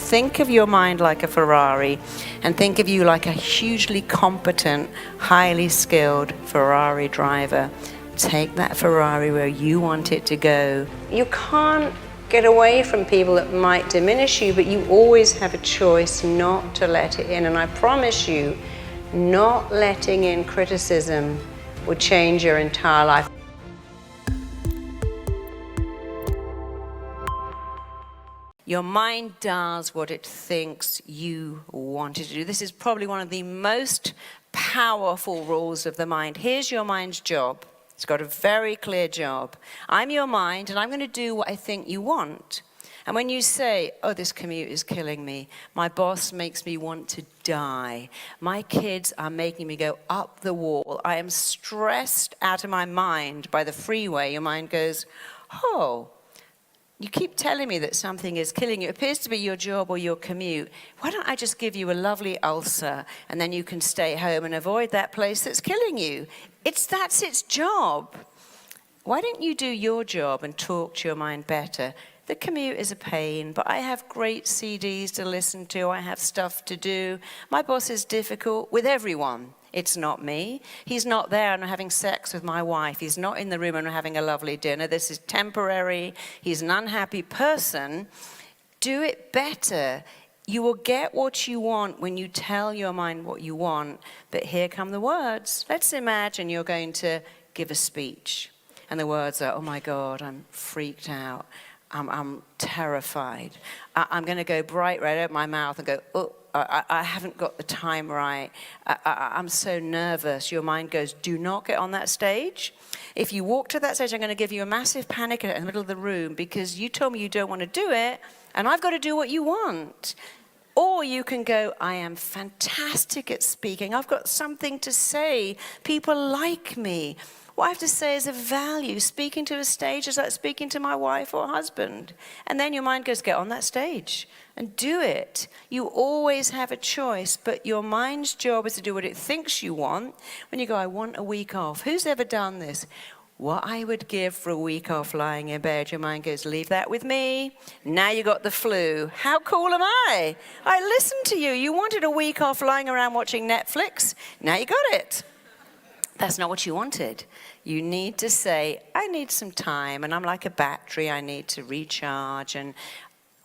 think of your mind like a Ferrari and think of you like a hugely competent, highly skilled Ferrari driver. Take that Ferrari where you want it to go. You can't get away from people that might diminish you, but you always have a choice not to let it in. And I promise you, not letting in criticism will change your entire life. Your mind does what it thinks you want it to do. This is probably one of the most powerful rules of the mind. Here's your mind's job. It's got a very clear job. I'm your mind, and I'm going to do what I think you want. And when you say, oh, this commute is killing me, my boss makes me want to die, my kids are making me go up the wall, I am stressed out of my mind by the freeway, your mind goes, oh, you keep telling me that something is killing you. It appears to be your job or your commute. Why don't I just give you a lovely ulcer and then you can stay home and avoid that place that's killing you? That's its job. Why don't you do your job and talk to your mind better? The commute is a pain, but I have great CDs to listen to. I have stuff to do. My boss is difficult with everyone. It's not me. He's not there and I'm having sex with my wife. He's not in the room and I'm having a lovely dinner. This is temporary. He's an unhappy person. Do it better. You will get what you want when you tell your mind what you want. But here come the words. Let's imagine you're going to give a speech. And the words are, oh my God, I'm freaked out. I'm terrified. I'm going to go bright red out my mouth and go, oh, I haven't got the time right. I'm so nervous. Your mind goes, do not get on that stage. If you walk to that stage, I'm going to give you a massive panic in the middle of the room because you told me you don't want to do it, and I've got to do what you want. Or you can go, I am fantastic at speaking. I've got something to say. People like me. What I have to say is of value. Speaking to a stage is like speaking to my wife or husband. And then your mind goes, get on that stage and do it. You always have a choice, but your mind's job is to do what it thinks you want. When you go, I want a week off. Who's ever done this? What I would give for a week off lying in bed. Your mind goes, leave that with me. Now you got the flu. How cool am I? I listened to you. You wanted a week off lying around watching Netflix. Now you got it. That's not what you wanted. You need to say, I need some time, and I'm like a battery, I need to recharge, and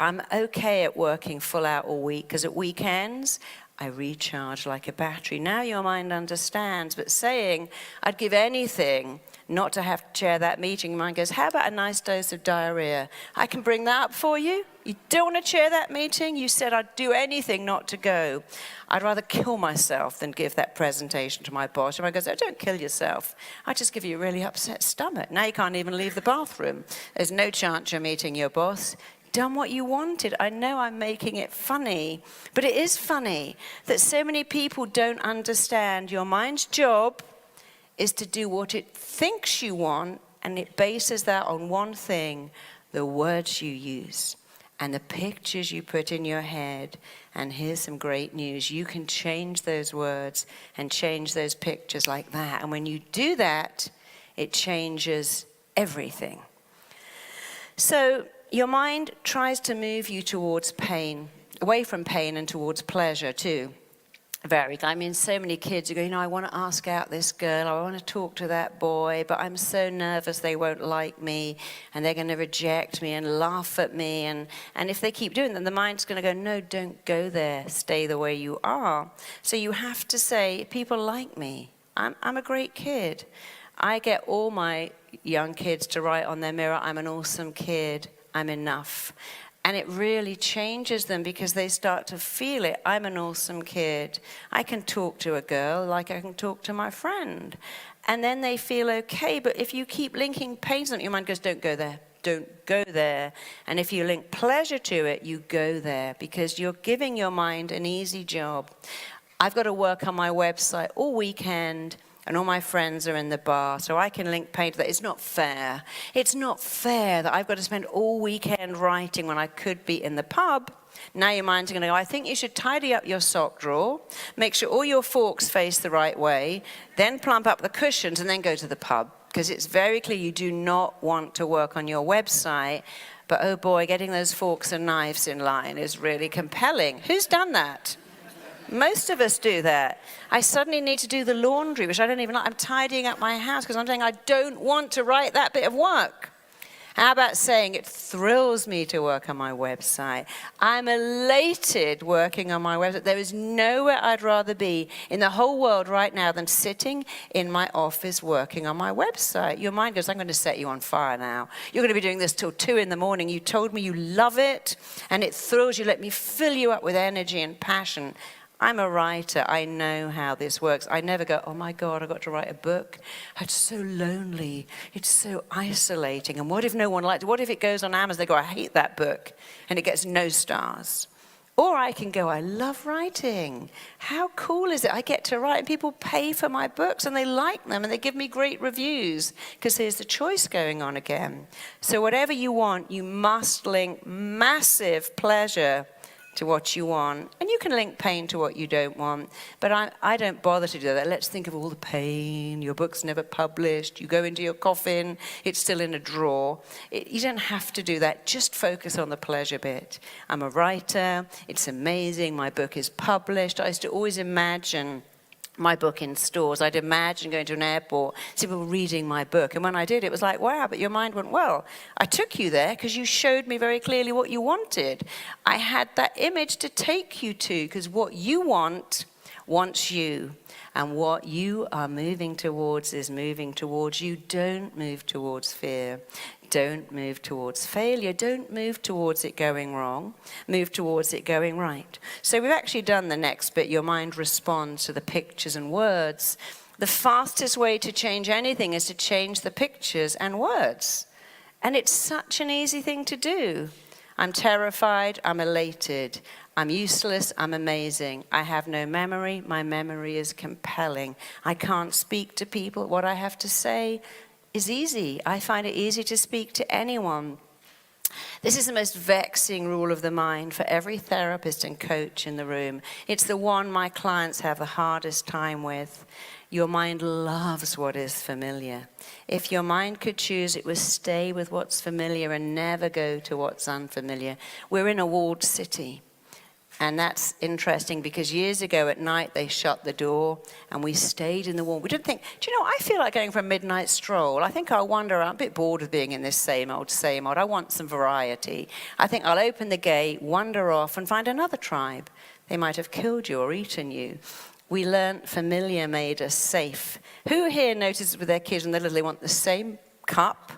I'm okay at working full out all week, because at weekends, I recharge like a battery. Now your mind understands, but saying, I'd give anything not to have to chair that meeting, your mind goes, how about a nice dose of diarrhea? I can bring that up for you. You don't want to chair that meeting? You said I'd do anything not to go. I'd rather kill myself than give that presentation to my boss. And I goes, oh, don't kill yourself. I just give you a really upset stomach. Now you can't even leave the bathroom. There's no chance you're meeting your boss. Done what you wanted. I know I'm making it funny, but it is funny that so many people don't understand your mind's job is to do what it thinks you want, and it bases that on one thing, the words you use and the pictures you put in your head. And here's some great news. You can change those words and change those pictures like that. And when you do that, it changes everything. So your mind tries to move you towards pain, away from pain and towards pleasure too. Varied. I mean, so many kids are going, I want to ask out this girl, I want to talk to that boy, but I'm so nervous they won't like me, and they're going to reject me and laugh at me, and if they keep doing that, the mind's going to go, no, don't go there, stay the way you are. So you have to say, people like me, I'm a great kid. I get all my young kids to write on their mirror, I'm an awesome kid, I'm enough. And it really changes them because they start to feel it. I'm an awesome kid. I can talk to a girl like I can talk to my friend. And then they feel okay. But if you keep linking pain to them, your mind goes, don't go there. Don't go there. And if you link pleasure to it, you go there because you're giving your mind an easy job. I've got to work on my website all weekend. And all my friends are in the bar, so I can link pain to that. It's not fair. It's not fair that I've got to spend all weekend writing when I could be in the pub. Now your mind's going to go, I think you should tidy up your sock drawer, make sure all your forks face the right way, then plump up the cushions, and then go to the pub. Because it's very clear you do not want to work on your website. But oh boy, getting those forks and knives in line is really compelling. Who's done that? Most of us do that. I suddenly need to do the laundry, which I don't even like. I'm tidying up my house because I'm saying I don't want to write that bit of work. How about saying it thrills me to work on my website? I'm elated working on my website. There is nowhere I'd rather be in the whole world right now than sitting in my office working on my website. Your mind goes, I'm going to set you on fire now. You're going to be doing this till 2 in the morning. You told me you love it, and it thrills you. Let me fill you up with energy and passion. I'm a writer. I know how this works. I never go, oh my God, I've got to write a book. It's so lonely. It's so isolating. And what if no one liked it? What if it goes on Amazon? They go, I hate that book. And it gets no stars. Or I can go, I love writing. How cool is it? I get to write and people pay for my books and they like them and they give me great reviews because there's the choice going on again. So whatever you want, you must link massive pleasure to what you want. And you can link pain to what you don't want. But I don't bother to do that. Let's think of all the pain. Your book's never published. You go into your coffin. It's still in a drawer. You don't have to do that. Just focus on the pleasure bit. I'm a writer. It's amazing. My book is published. I used to always imagine my book in stores. I'd imagine going to an airport, see people reading my book. And when I did, it was like, wow, but your mind went, well, I took you there because you showed me very clearly what you wanted. I had that image to take you to because what you want wants you. And what you are moving towards is moving towards you. Don't move towards fear. Don't move towards failure. Don't move towards it going wrong. Move towards it going right. So we've actually done the next bit. Your mind responds to the pictures and words. The fastest way to change anything is to change the pictures and words. And it's such an easy thing to do. I'm terrified. I'm elated. I'm useless, I'm amazing. I have no memory, my memory is compelling. I can't speak to people. What I have to say is easy. I find it easy to speak to anyone. This is the most vexing rule of the mind for every therapist and coach in the room. It's the one my clients have the hardest time with. Your mind loves what is familiar. If your mind could choose, it would stay with what's familiar and never go to what's unfamiliar. We're in a walled city. And that's interesting because years ago at night they shut the door and we stayed in the wall. We didn't think, do you know, I feel like going for a midnight stroll. I think I'll wander around, I'm a bit bored of being in this same old. I want some variety. I think I'll open the gate, wander off and find another tribe. They might have killed you or eaten you. We learned familiar made us safe. Who here notices with their kids when they're little, they want the same cup,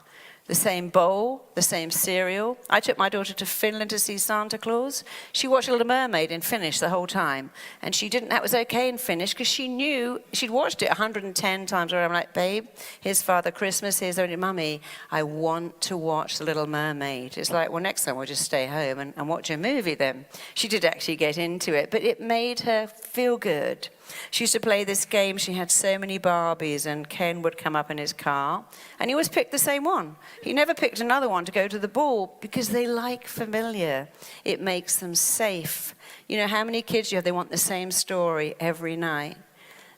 the same bowl, the same cereal? I took my daughter to Finland to see Santa Claus. She watched Little Mermaid in Finnish the whole time. And that was okay in Finnish because she knew, she'd watched it 110 times. I'm like, babe, here's Father Christmas, here's only Mummy. I want to watch The Little Mermaid. It's like, well, next time we'll just stay home and watch a movie then. She did actually get into it, but it made her feel good. She used to play this game. She had so many Barbies, and Ken would come up in his car, and he always picked the same one. He never picked another one to go to the ball because they like familiar. It makes them safe. You know, how many kids you have, they want the same story every night.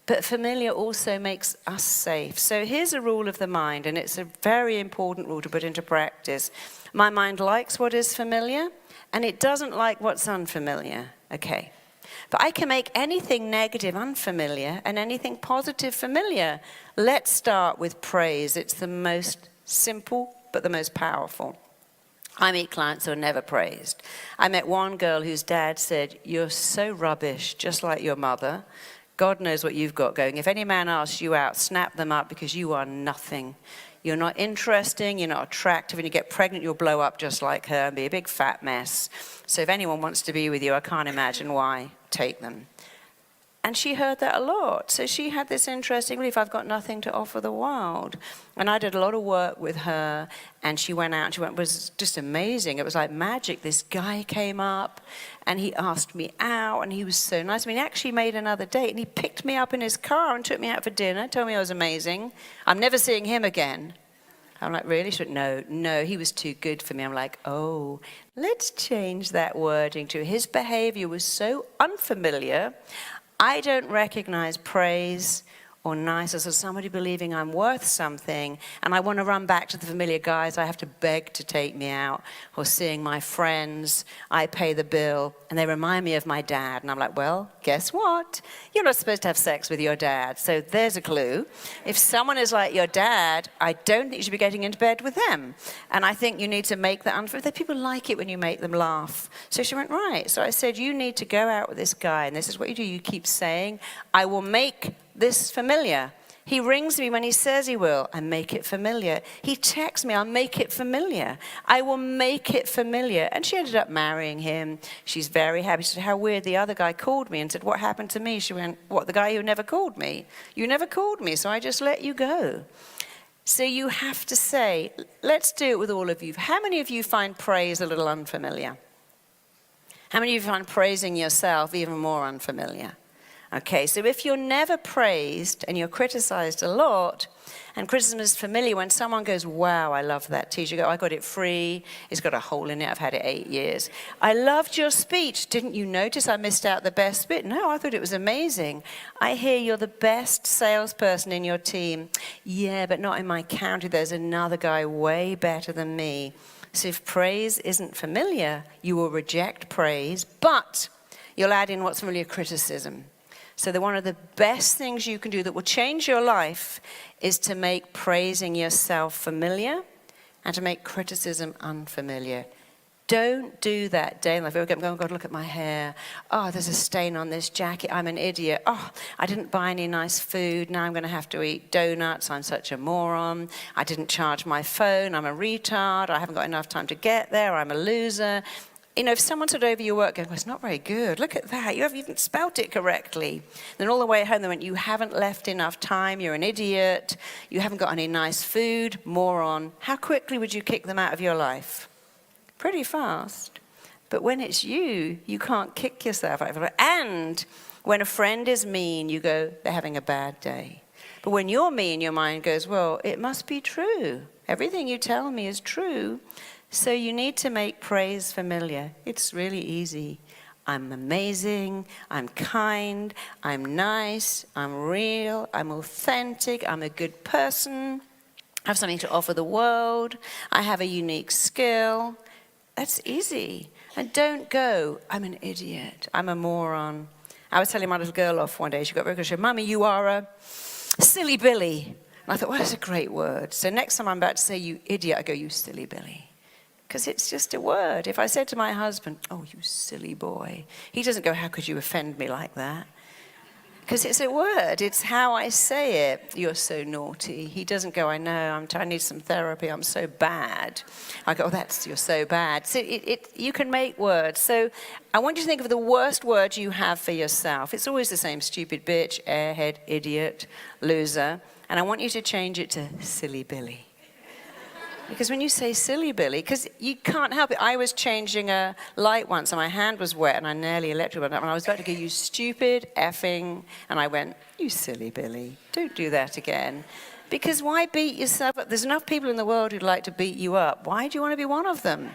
But familiar also makes us safe. So here's a rule of the mind, and it's a very important rule to put into practice. My mind likes what is familiar, and it doesn't like what's unfamiliar. Okay. But I can make anything negative unfamiliar and anything positive familiar. Let's start with praise. It's the most simple, but the most powerful. I meet clients who are never praised. I met one girl whose dad said, "You're so rubbish, just like your mother. God knows what you've got going. If any man asks you out, snap them up because you are nothing. You're not interesting, you're not attractive, and you get pregnant, you'll blow up just like her and be a big fat mess. So if anyone wants to be with you, I can't imagine why. Take them." And she heard that a lot. So she had this interesting belief, I've got nothing to offer the world. And I did a lot of work with her, and she went out, it was just amazing. It was like magic. This guy came up, and he asked me out, and he was so nice. I mean, he actually made another date, and he picked me up in his car and took me out for dinner, told me I was amazing. I'm never seeing him again. I'm like, really? She went, no, he was too good for me. I'm like, oh, let's change that wording to his behavior was so unfamiliar. I don't recognize praise or nice, or somebody believing I'm worth something, and I want to run back to the familiar guys I have to beg to take me out, or seeing my friends, I pay the bill, and they remind me of my dad, and I'm like, well, guess what? You're not supposed to have sex with your dad, so there's a clue. If someone is like your dad, I don't think you should be getting into bed with them, and I think you need to make that unfair. People like it when you make them laugh. So she went, right. So I said, you need to go out with this guy, and this is what you do. You keep saying, I will make this familiar. He rings me when he says he will. I make it familiar. He texts me. I'll make it familiar. I will make it familiar. And she ended up marrying him. She's very happy. She said, how weird, the other guy called me and said, what happened to me? She went, what, the guy who never called me? You never called me, so I just let you go. So you have to say, let's do it with all of you. How many of you find praise a little unfamiliar? How many of you find praising yourself even more unfamiliar? Okay, so if you're never praised and you're criticized a lot, and criticism is familiar, when someone goes, wow, I love that t-shirt, you go, I got it free, it's got a hole in it, I've had it 8 years. I loved your speech, didn't you notice I missed out the best bit? No, I thought it was amazing. I hear you're the best salesperson in your team. Yeah, but not in my county, there's another guy way better than me. So if praise isn't familiar, you will reject praise, but you'll add in what's familiar, criticism. So one of the best things you can do that will change your life is to make praising yourself familiar and to make criticism unfamiliar. Don't do that day in life. Oh, God, look at my hair. Oh, there's a stain on this jacket. I'm an idiot. Oh, I didn't buy any nice food. Now I'm going to have to eat donuts. I'm such a moron. I didn't charge my phone. I'm a retard. I haven't got enough time to get there. I'm a loser. You know, if someone said over your work, going, well, it's not very good. Look at that. You haven't spelt it correctly. Then all the way home, they went, you haven't left enough time. You're an idiot. You haven't got any nice food. Moron. How quickly would you kick them out of your life? Pretty fast. But when it's you, you can't kick yourself out of it. And when a friend is mean, you go, they're having a bad day. But when you're mean, your mind goes, well, it must be true. Everything you tell me is true. So you need to make praise familiar. It's really easy. I'm amazing, I'm kind, I'm nice, I'm real, I'm authentic, I'm a good person, I have something to offer the world, I have a unique skill. That's easy. And don't go, I'm an idiot, I'm a moron. I was telling my little girl off one day, she got very good, she said, Mummy, you are a silly Billy. And I thought, well, that's a great word. So next time I'm about to say you idiot, I go, you silly Billy. Because it's just a word. If I said to my husband, oh, you silly boy, he doesn't go, how could you offend me like that? Because it's a word. It's how I say it. You're so naughty. He doesn't go, I know, I need some therapy, I'm so bad. I go, oh, you're so bad. So you can make words. So I want you to think of the worst word you have for yourself. It's always the same, stupid bitch, airhead, idiot, loser. And I want you to change it to silly Billy. Because when you say silly Billy, because you can't help it. I was changing a light once and my hand was wet and I nearly electrocuted and I was about to go, you stupid effing. And I went, you silly Billy, don't do that again. Because why beat yourself up? There's enough people in the world who'd like to beat you up. Why do you want to be one of them?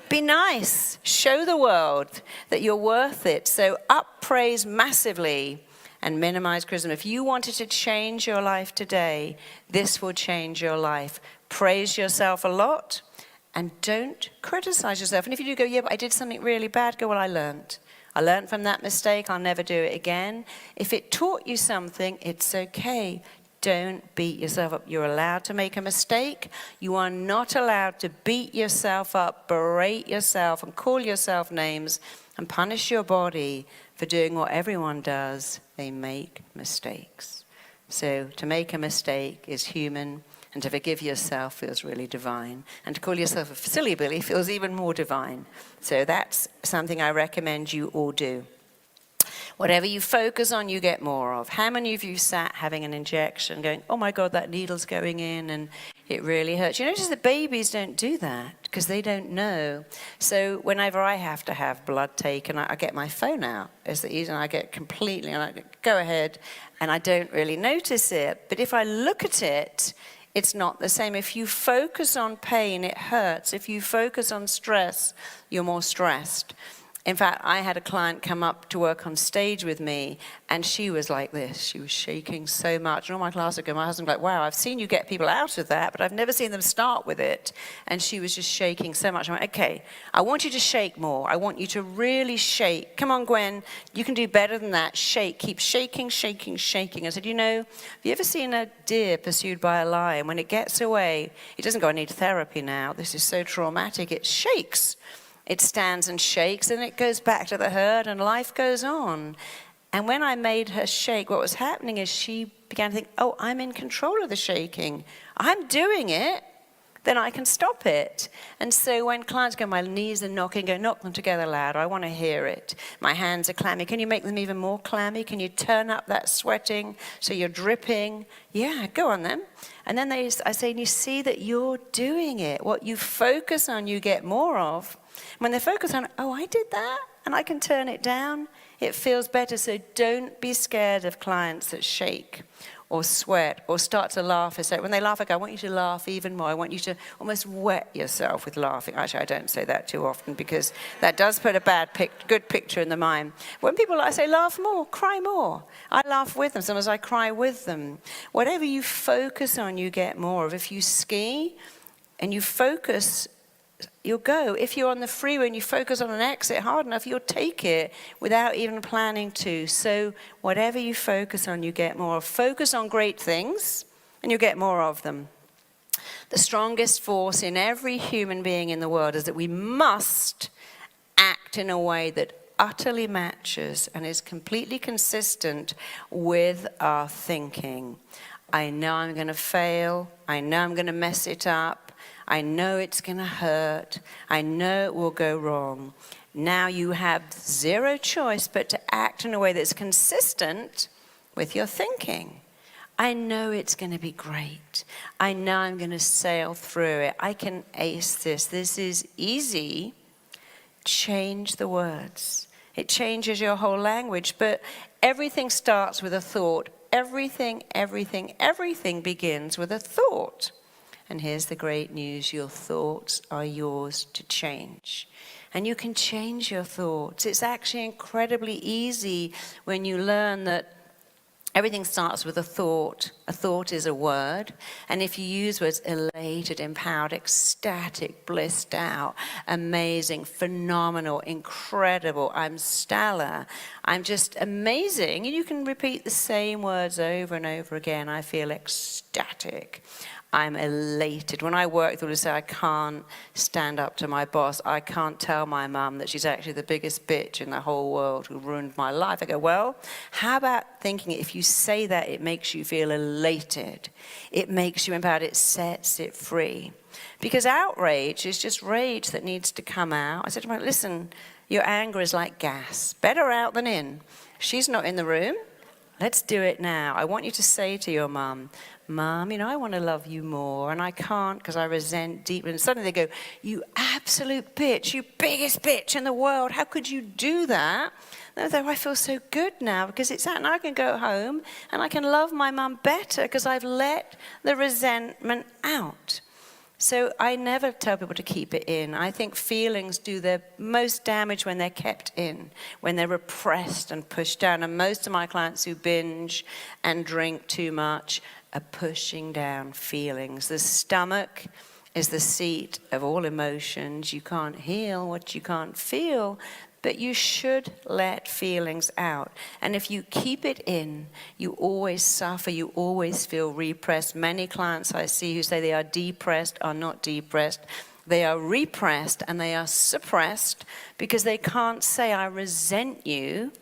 Be nice. Show the world that you're worth it. So up praise massively and minimize criticism. If you wanted to change your life today, this will change your life. Praise yourself a lot and don't criticize yourself. And if you do go, yeah, but I did something really bad, go, well, I learned. I learned from that mistake. I'll never do it again. If it taught you something, it's okay. Don't beat yourself up. You're allowed to make a mistake. You are not allowed to beat yourself up, berate yourself, and call yourself names and punish your body for doing what everyone does. They make mistakes. So to make a mistake is human. And to forgive yourself feels really divine. And to call yourself a silly Billy feels even more divine. So that's something I recommend you all do. Whatever you focus on, you get more of. How many of you sat having an injection going, oh my God, that needle's going in and it really hurts? You notice that babies don't do that because they don't know. So whenever I have to have blood taken, I get my phone out. It's the easy, and I get completely, and I go ahead, and I don't really notice it. But if I look at it, it's not the same. If you focus on pain, it hurts. If you focus on stress, you're more stressed. In fact, I had a client come up to work on stage with me, and she was like this. She was shaking so much. And all my class would go, my husband would be like, wow, I've seen you get people out of that, but I've never seen them start with it. And she was just shaking so much. I went, okay, I want you to shake more. I want you to really shake. Come on, Gwen, you can do better than that. Shake, keep shaking, shaking, shaking. I said, you know, have you ever seen a deer pursued by a lion? When it gets away, it doesn't go, I need therapy now. This is so traumatic. It shakes. It stands and shakes, and it goes back to the herd, and life goes on. And when I made her shake, what was happening is she began to think, oh, I'm in control of the shaking. I'm doing it, then I can stop it. And so when clients go, my knees are knocking, go, knock them together loud. I want to hear it. My hands are clammy. Can you make them even more clammy? Can you turn up that sweating so you're dripping? Yeah, go on then. And then I say, you see that you're doing it. What you focus on, you get more of. When they focus on, oh, I did that, and I can turn it down, it feels better. So don't be scared of clients that shake or sweat or start to laugh. So when they laugh, I go, I want you to laugh even more. I want you to almost wet yourself with laughing. Actually, I don't say that too often because that does put a good picture in the mind. When people, I say, laugh more, cry more. I laugh with them. Sometimes I cry with them. Whatever you focus on, you get more of. If you ski and you focus, you'll go. If you're on the freeway and you focus on an exit hard enough, you'll take it without even planning to. So whatever you focus on, you get more. Focus on great things, and you get more of them. The strongest force in every human being in the world is that we must act in a way that utterly matches and is completely consistent with our thinking. I know I'm going to fail. I know I'm going to mess it up. I know it's going to hurt. I know it will go wrong. Now you have zero choice but to act in a way that's consistent with your thinking. I know it's going to be great. I know I'm going to sail through it. I can ace this. This is easy. Change the words. It changes your whole language, but everything starts with a thought. Everything begins with a thought. And here's the great news, your thoughts are yours to change. And you can change your thoughts. It's actually incredibly easy when you learn that everything starts with a thought. A thought is a word. And if you use words elated, empowered, ecstatic, blissed out, amazing, phenomenal, incredible, I'm stellar, I'm just amazing. And you can repeat the same words over and over again. I feel ecstatic. I'm elated. When I work, they will say, I can't stand up to my boss. I can't tell my mum that she's actually the biggest bitch in the whole world who ruined my life. I go, well, how about thinking if you say that, it makes you feel elated. It makes you empowered. It sets it free. Because outrage is just rage that needs to come out. I said to her, listen, your anger is like gas. Better out than in. She's not in the room. Let's do it now. I want you to say to your mum, Mum, you know, I want to love you more, and I can't because I resent deeply. And suddenly they go, you absolute bitch, you biggest bitch in the world. How could you do that? And they go, I feel so good now because it's that, and I can go home and I can love my mum better because I've let the resentment out. So I never tell people to keep it in. I think feelings do their most damage when they're kept in, when they're repressed and pushed down. And most of my clients who binge and drink too much are pushing down feelings. The stomach is the seat of all emotions. You can't heal what you can't feel, but you should let feelings out. And if you keep it in, you always suffer, you always feel repressed. Many clients I see who say they are depressed are not depressed. They are repressed and they are suppressed because they can't say, I resent you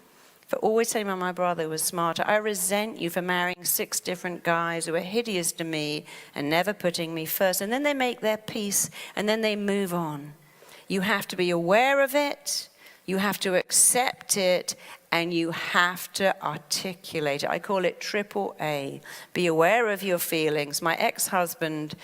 for always saying my brother was smarter. I resent you for marrying 6 different guys who are hideous to me and never putting me first. And then they make their peace and then they move on. You have to be aware of it. You have to accept it, and you have to articulate it. I call it triple A. Be aware of your feelings. My ex-husband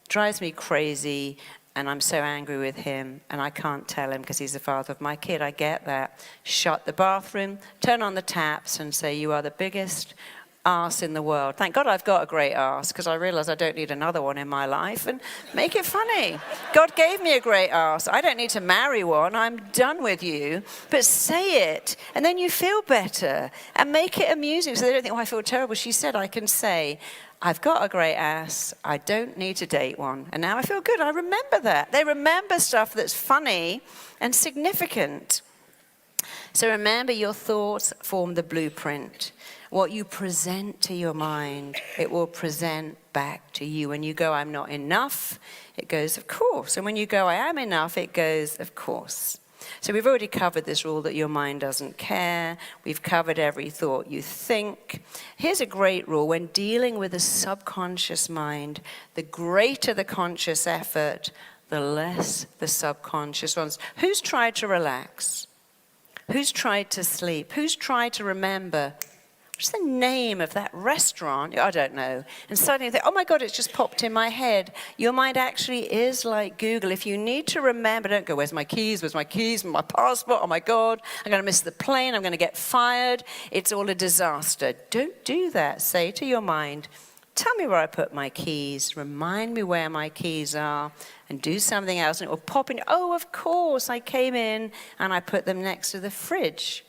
drives me crazy, and I'm so angry with him, and I can't tell him because he's the father of my kid. I get that. Shut the bathroom, turn on the taps, and say, you are the biggest arse in the world. Thank God I've got a great arse, because I realize I don't need another one in my life, and make it funny. God gave me a great arse. I don't need to marry one. I'm done with you. But say it, and then you feel better, and make it amusing so they don't think, oh, I feel terrible. She said, I can say, I've got a great ass. I don't need to date one. And now I feel good. I remember that. They remember stuff that's funny and significant. So remember, your thoughts form the blueprint. What you present to your mind, it will present back to you. When you go, I'm not enough, it goes, of course. And when you go, I am enough, it goes, of course. So we've already covered this rule that your mind doesn't care. We've covered every thought you think. Here's a great rule. When dealing with a subconscious mind, the greater the conscious effort, the less the subconscious ones. Who's tried to relax? Who's tried to sleep? Who's tried to remember? What's the name of that restaurant? I don't know. And suddenly you think, oh my God, it's just popped in my head. Your mind actually is like Google. If you need to remember, don't go, where's my keys? Where's my keys? My passport? Oh my God, I'm going to miss the plane. I'm going to get fired. It's all a disaster. Don't do that. Say to your mind, tell me where I put my keys. Remind me where my keys are. And do something else. And it will pop in. Oh, of course, I came in and I put them next to the fridge.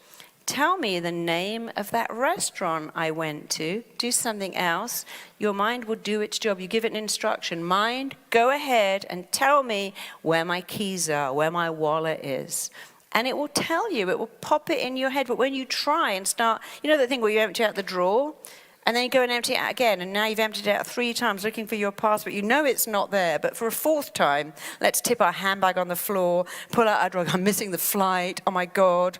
Tell me the name of that restaurant I went to. Do something else. Your mind will do its job. You give it an instruction. Mind, go ahead and tell me where my keys are, where my wallet is. And it will tell you. It will pop it in your head. But when you try and start, you know that thing where you empty out the drawer? And then you go and empty it out again, and now you've emptied it out 3 times looking for your passport. You know it's not there, but for a 4th time, let's tip our handbag on the floor, pull out our drug, I'm missing the flight, oh my God.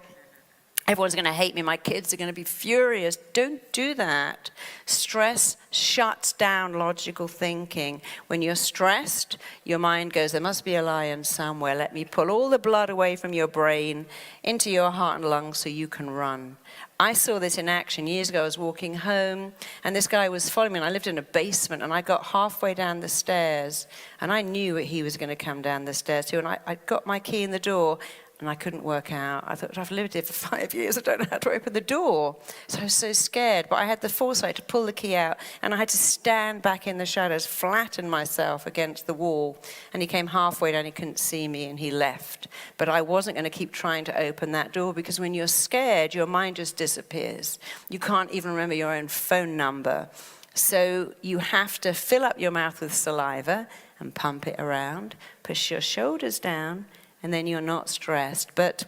Everyone's going to hate me. My kids are going to be furious. Don't do that. Stress shuts down logical thinking. When you're stressed, your mind goes, there must be a lion somewhere. Let me pull all the blood away from your brain into your heart and lungs so you can run. I saw this in action years ago. I was walking home, and this guy was following me, and I lived in a basement, and I got halfway down the stairs, and I knew that he was going to come down the stairs too, and I got my key in the door, and I couldn't work out. I thought, I've lived here for 5 years, I don't know how to open the door. So I was so scared, but I had the foresight to pull the key out, and I had to stand back in the shadows, flatten myself against the wall, and he came halfway down, he couldn't see me, and he left. But I wasn't going to keep trying to open that door, because when you're scared, your mind just disappears. You can't even remember your own phone number. So you have to fill up your mouth with saliva and pump it around, push your shoulders down, and then you're not stressed. But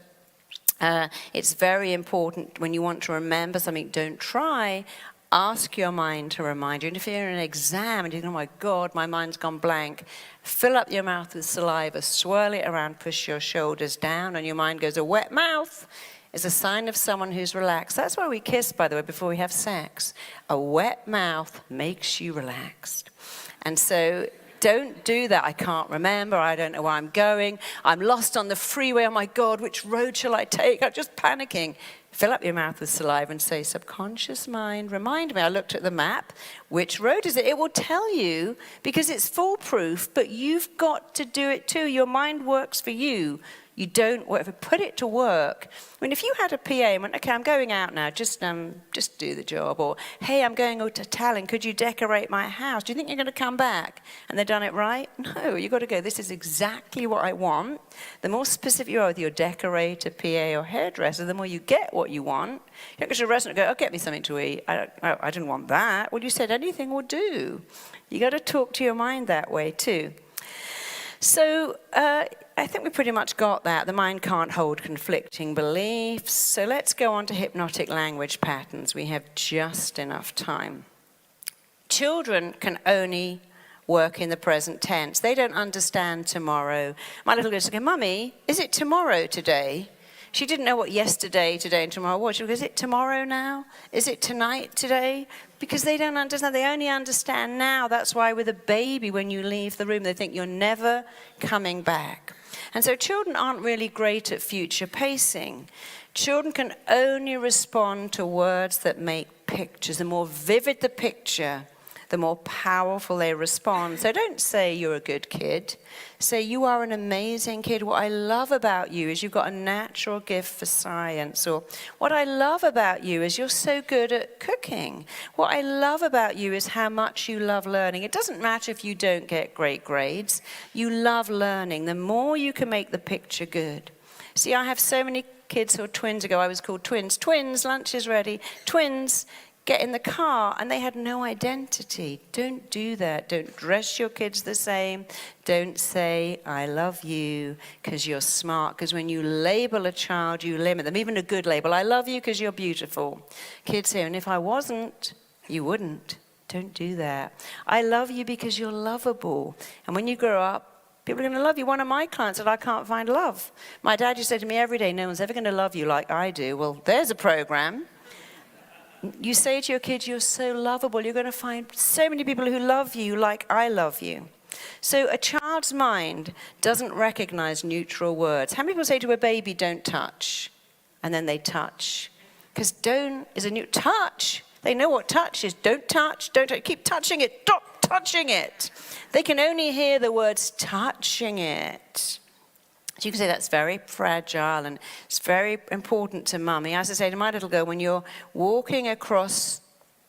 it's very important when you want to remember something, don't try, ask your mind to remind you. And if you're in an exam and you think, oh my God, my mind's gone blank, fill up your mouth with saliva, swirl it around, push your shoulders down, and your mind goes, a wet mouth is a sign of someone who's relaxed. That's why we kiss, by the way, before we have sex. A wet mouth makes you relaxed. And so don't do that. I can't remember. I don't know where I'm going. I'm lost on the freeway. Oh my God, which road shall I take? I'm just panicking. Fill up your mouth with saliva and say, subconscious mind, remind me. I looked at the map. Which road is it? It will tell you because it's foolproof, but you've got to do it too. Your mind works for you. You don't work. Put it to work. I mean, if you had a PA and went, okay, I'm going out now, just do the job. Or, hey, I'm going to Tallinn, could you decorate my house? Do you think you're going to come back? And they've done it right? No, you've got to go, this is exactly what I want. The more specific you are with your decorator, PA, or hairdresser, the more you get what you want. You don't go to a restaurant and go, oh, get me something to eat. I didn't want that. Well, you said anything will do. You got to talk to your mind that way too. So I think we pretty much got that. The mind can't hold conflicting beliefs. So let's go on to hypnotic language patterns. We have just enough time. Children can only work in the present tense. They don't understand tomorrow. My little girl said, okay, Mummy, is it tomorrow today? She didn't know what yesterday, today, and tomorrow was. She goes, is it tomorrow now? Is it tonight, today? Because they don't understand. They only understand now. That's why with a baby, when you leave the room, they think you're never coming back. And so children aren't really great at future pacing. Children can only respond to words that make pictures. The more vivid the picture, the more powerful they respond. So don't say you're a good kid. Say you are an amazing kid. What I love about you is you've got a natural gift for science. Or what I love about you is you're so good at cooking. What I love about you is how much you love learning. It doesn't matter if you don't get great grades. You love learning. The more you can make the picture good. See, I have so many kids who are twins ago. I was called twins. Twins, lunch is ready. Twins. Get in the car, and they had no identity. Don't do that. Don't dress your kids the same. Don't say, I love you because you're smart. Because when you label a child, you limit them. Even a good label. I love you because you're beautiful. Kids say, and if I wasn't, you wouldn't. Don't do that. I love you because you're lovable. And when you grow up, people are going to love you. One of my clients said, I can't find love. My dad used to say to me every day, no one's ever going to love you like I do. Well, there's a program. You say to your kids, you're so lovable. You're going to find so many people who love you like I love you. So a child's mind doesn't recognize neutral words. How many people say to a baby, don't touch? And then they touch. Because don't is a new touch. They know what touch is. Don't touch. Don't touch. Keep touching it. Stop touching it. They can only hear the words touching it. So you can say that's very fragile and it's very important to mummy. As I say to my little girl, when you're walking across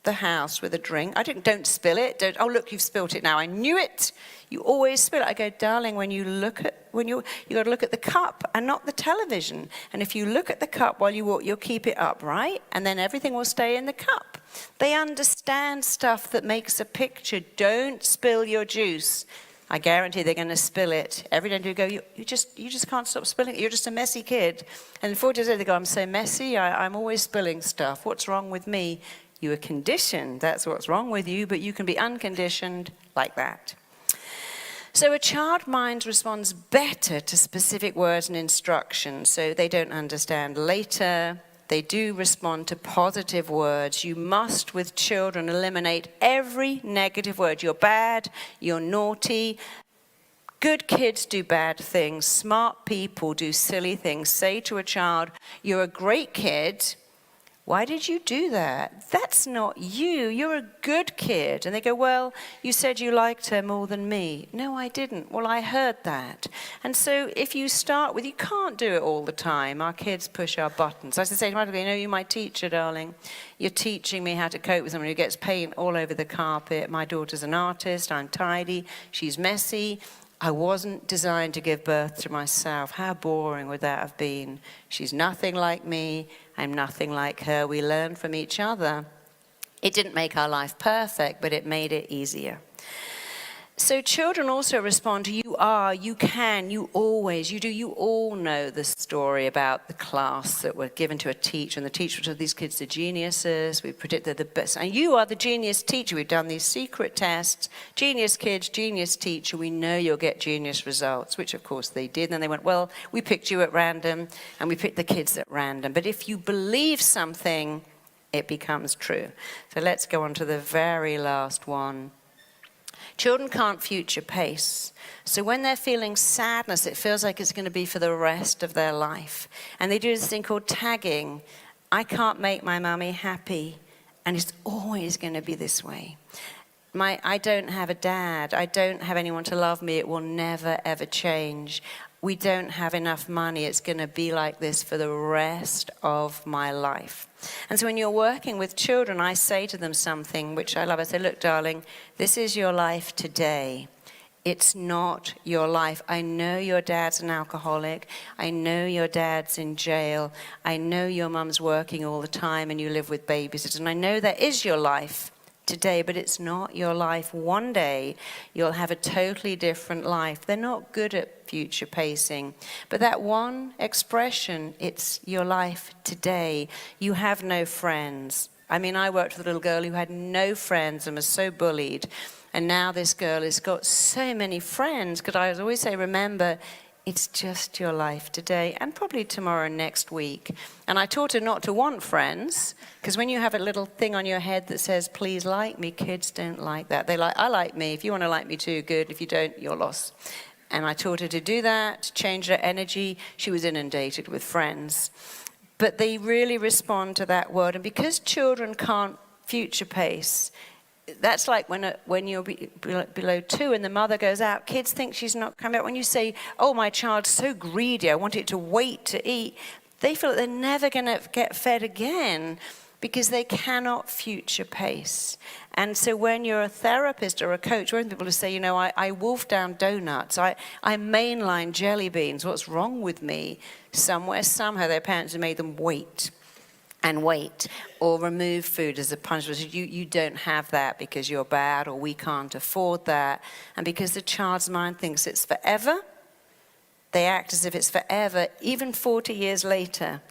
the house with a drink, don't spill it. Oh look, you've spilt it now. I knew it. You always spill it. I go, darling, you got to look at the cup and not the television. And if you look at the cup while you walk, you'll keep it up, right? And then everything will stay in the cup. They understand stuff that makes a picture. Don't spill your juice. I guarantee they're going to spill it. Every day you go, you just can't stop spilling it. You're just a messy kid. And 4 days later they go, I'm so messy, I'm always spilling stuff. What's wrong with me? You are conditioned. That's what's wrong with you, but you can be unconditioned like that. So a child mind responds better to specific words and instructions, so they don't understand later. They do respond to positive words. You must, with children, eliminate every negative word. You're bad, you're naughty. Good kids do bad things. Smart people do silly things. Say to a child, you're a great kid. Why did you do that? That's not you. You're a good kid. And they go, well, you said you liked her more than me. No, I didn't. Well, I heard that. And so if you start with, you can't do it all the time. Our kids push our buttons. I used to say to my daughter, you know, you're my teacher, darling. You're teaching me how to cope with someone who gets paint all over the carpet. My daughter's an artist. I'm tidy. She's messy. I wasn't designed to give birth to myself. How boring would that have been? She's nothing like me. I'm nothing like her. We learn from each other. It didn't make our life perfect, but it made it easier. So children also respond to you are, you can, you always, you do. You all know the story about the class that were given to a teacher, and the teacher told these kids are geniuses. We predicted the best. And you are the genius teacher. We've done these secret tests. Genius kids, genius teacher. We know you'll get genius results, which of course they did. And then they went, well, we picked you at random, and we picked the kids at random. But if you believe something, it becomes true. So let's go on to the very last one. Children can't future pace. So when they're feeling sadness, it feels like it's going to be for the rest of their life. And they do this thing called tagging. I can't make my mummy happy, and it's always going to be this way. I don't have a dad. I don't have anyone to love me. It will never, ever change. We don't have enough money. It's going to be like this for the rest of my life. And so when you're working with children, I say to them something which I love. I say, look, darling, this is your life today. It's not your life. I know your dad's an alcoholic. I know your dad's in jail. I know your mum's working all the time and you live with babysitters. And I know that is your life today, but it's not your life. One day you'll have a totally different life. They're not good at future pacing, but that one expression, it's your life today. You have no friends. I mean, I worked with a little girl who had no friends and was so bullied, and now this girl has got so many friends, because I always say, remember, it's just your life today, and probably tomorrow and next week. And I taught her not to want friends, because when you have a little thing on your head that says, please like me, kids don't like that. They like, I like me. If you want to like me too, good. If you don't, you're lost. And I taught her to do that, to change her energy. She was inundated with friends. But they really respond to that word. And because children can't future pace, that's like when you're below 2 and the mother goes out, kids think she's not coming out. When you say, oh, my child's so greedy, I want it to wait to eat, they feel that they're never going to get fed again because they cannot future pace. And so when you're a therapist or a coach, or people who say, you know, I wolf down donuts, I mainline jelly beans, what's wrong with me? Somewhere, somehow, their parents have made them wait and wait, or remove food as a punishment. You don't have that because you're bad, or we can't afford that. And because the child's mind thinks it's forever, they act as if it's forever, even 40 years later.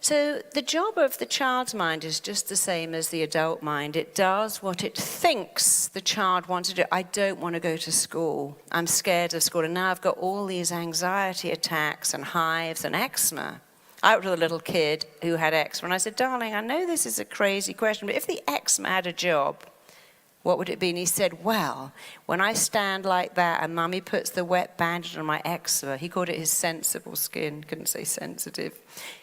So the job of the child's mind is just the same as the adult mind. It does what it thinks the child wants to do. I don't want to go to school. I'm scared of school. And now I've got all these anxiety attacks and hives and eczema. I worked with a little kid who had eczema, and I said, darling, I know this is a crazy question, but if the eczema had a job, what would it be? And he said, well, when I stand like that and Mummy puts the wet bandage on my eczema, he called it his sensible skin, couldn't say sensitive.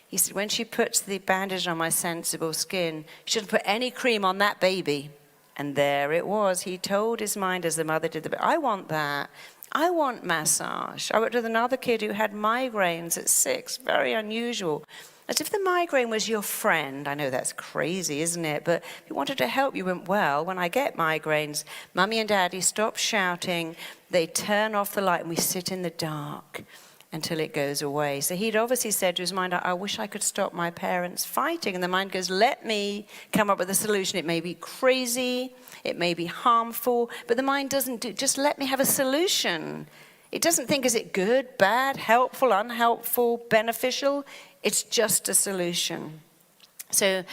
He said, when she puts the bandage on my sensible skin, she shouldn't put any cream on that baby. And there it was. He told his mind as the mother did I want that. I want massage. I worked with another kid who had migraines at 6, very unusual. As if the migraine was your friend. I know that's crazy, isn't it? But if you wanted to help, you went, well, when I get migraines, Mummy and Daddy stop shouting, they turn off the light, and we sit in the dark until it goes away. So he'd obviously said to his mind, I wish I could stop my parents fighting. And the mind goes, let me come up with a solution. It may be crazy, it may be harmful, but the mind doesn't do, just let me have a solution. It doesn't think, is it good, bad, helpful, unhelpful, beneficial? It's just a solution. So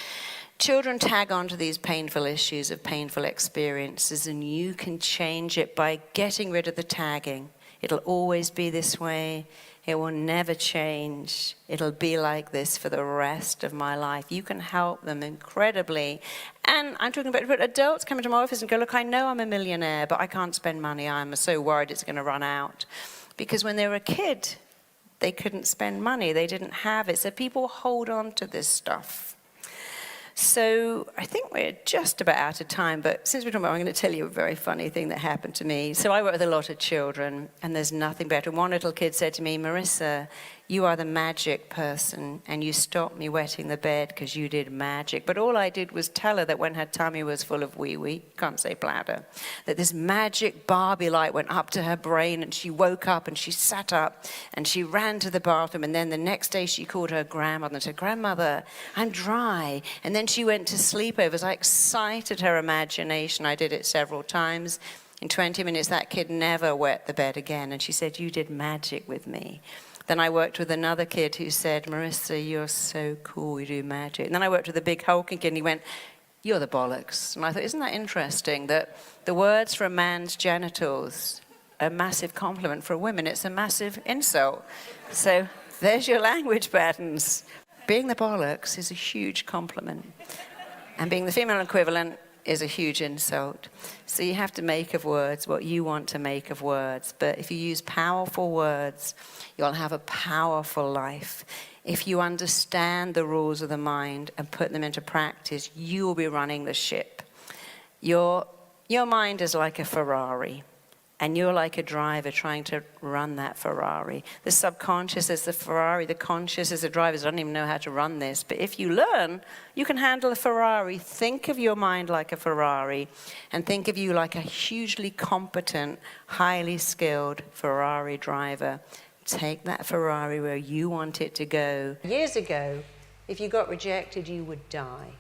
children tag onto these painful issues of painful experiences, and you can change it by getting rid of the tagging. It'll always be this way. It will never change. It'll be like this for the rest of my life. You can help them incredibly. And I'm talking about adults come into my office and go, look, I know I'm a millionaire, but I can't spend money. I'm so worried it's going to run out. Because when they were a kid, they couldn't spend money. They didn't have it. So people hold on to this stuff. So I think we're just about out of time, but since we're talking about, I'm going to tell you a very funny thing that happened to me. So I work with a lot of children, and there's nothing better. One little kid said to me, Marisa, you are the magic person, and you stopped me wetting the bed because you did magic. But all I did was tell her that when her tummy was full of wee-wee, can't say bladder, that this magic Barbie light went up to her brain, and she woke up, and she sat up, and she ran to the bathroom, and then the next day she called her grandmother and said, Grandmother, I'm dry. And then she went to sleepovers. I excited her imagination. I did it several times. In 20 minutes, that kid never wet the bed again, and she said, you did magic with me. Then I worked with another kid who said, Marisa, you're so cool, you do magic. And then I worked with a big hulking kid, and he went, you're the bollocks. And I thought, isn't that interesting that the words for a man's genitals are a massive compliment for a woman? It's a massive insult. So there's your language patterns. Being the bollocks is a huge compliment. And being the female equivalent is a huge insult. So you have to make of words what you want to make of words. But if you use powerful words, you'll have a powerful life. If you understand the rules of the mind and put them into practice, you will be running the ship. Your mind is like a Ferrari, and you're like a driver trying to run that Ferrari. The subconscious is the Ferrari, the conscious is the driver. I don't even know how to run this. But if you learn, you can handle a Ferrari. Think of your mind like a Ferrari, and think of you like a hugely competent, highly skilled Ferrari driver. Take that Ferrari where you want it to go. Years ago, if you got rejected, you would die.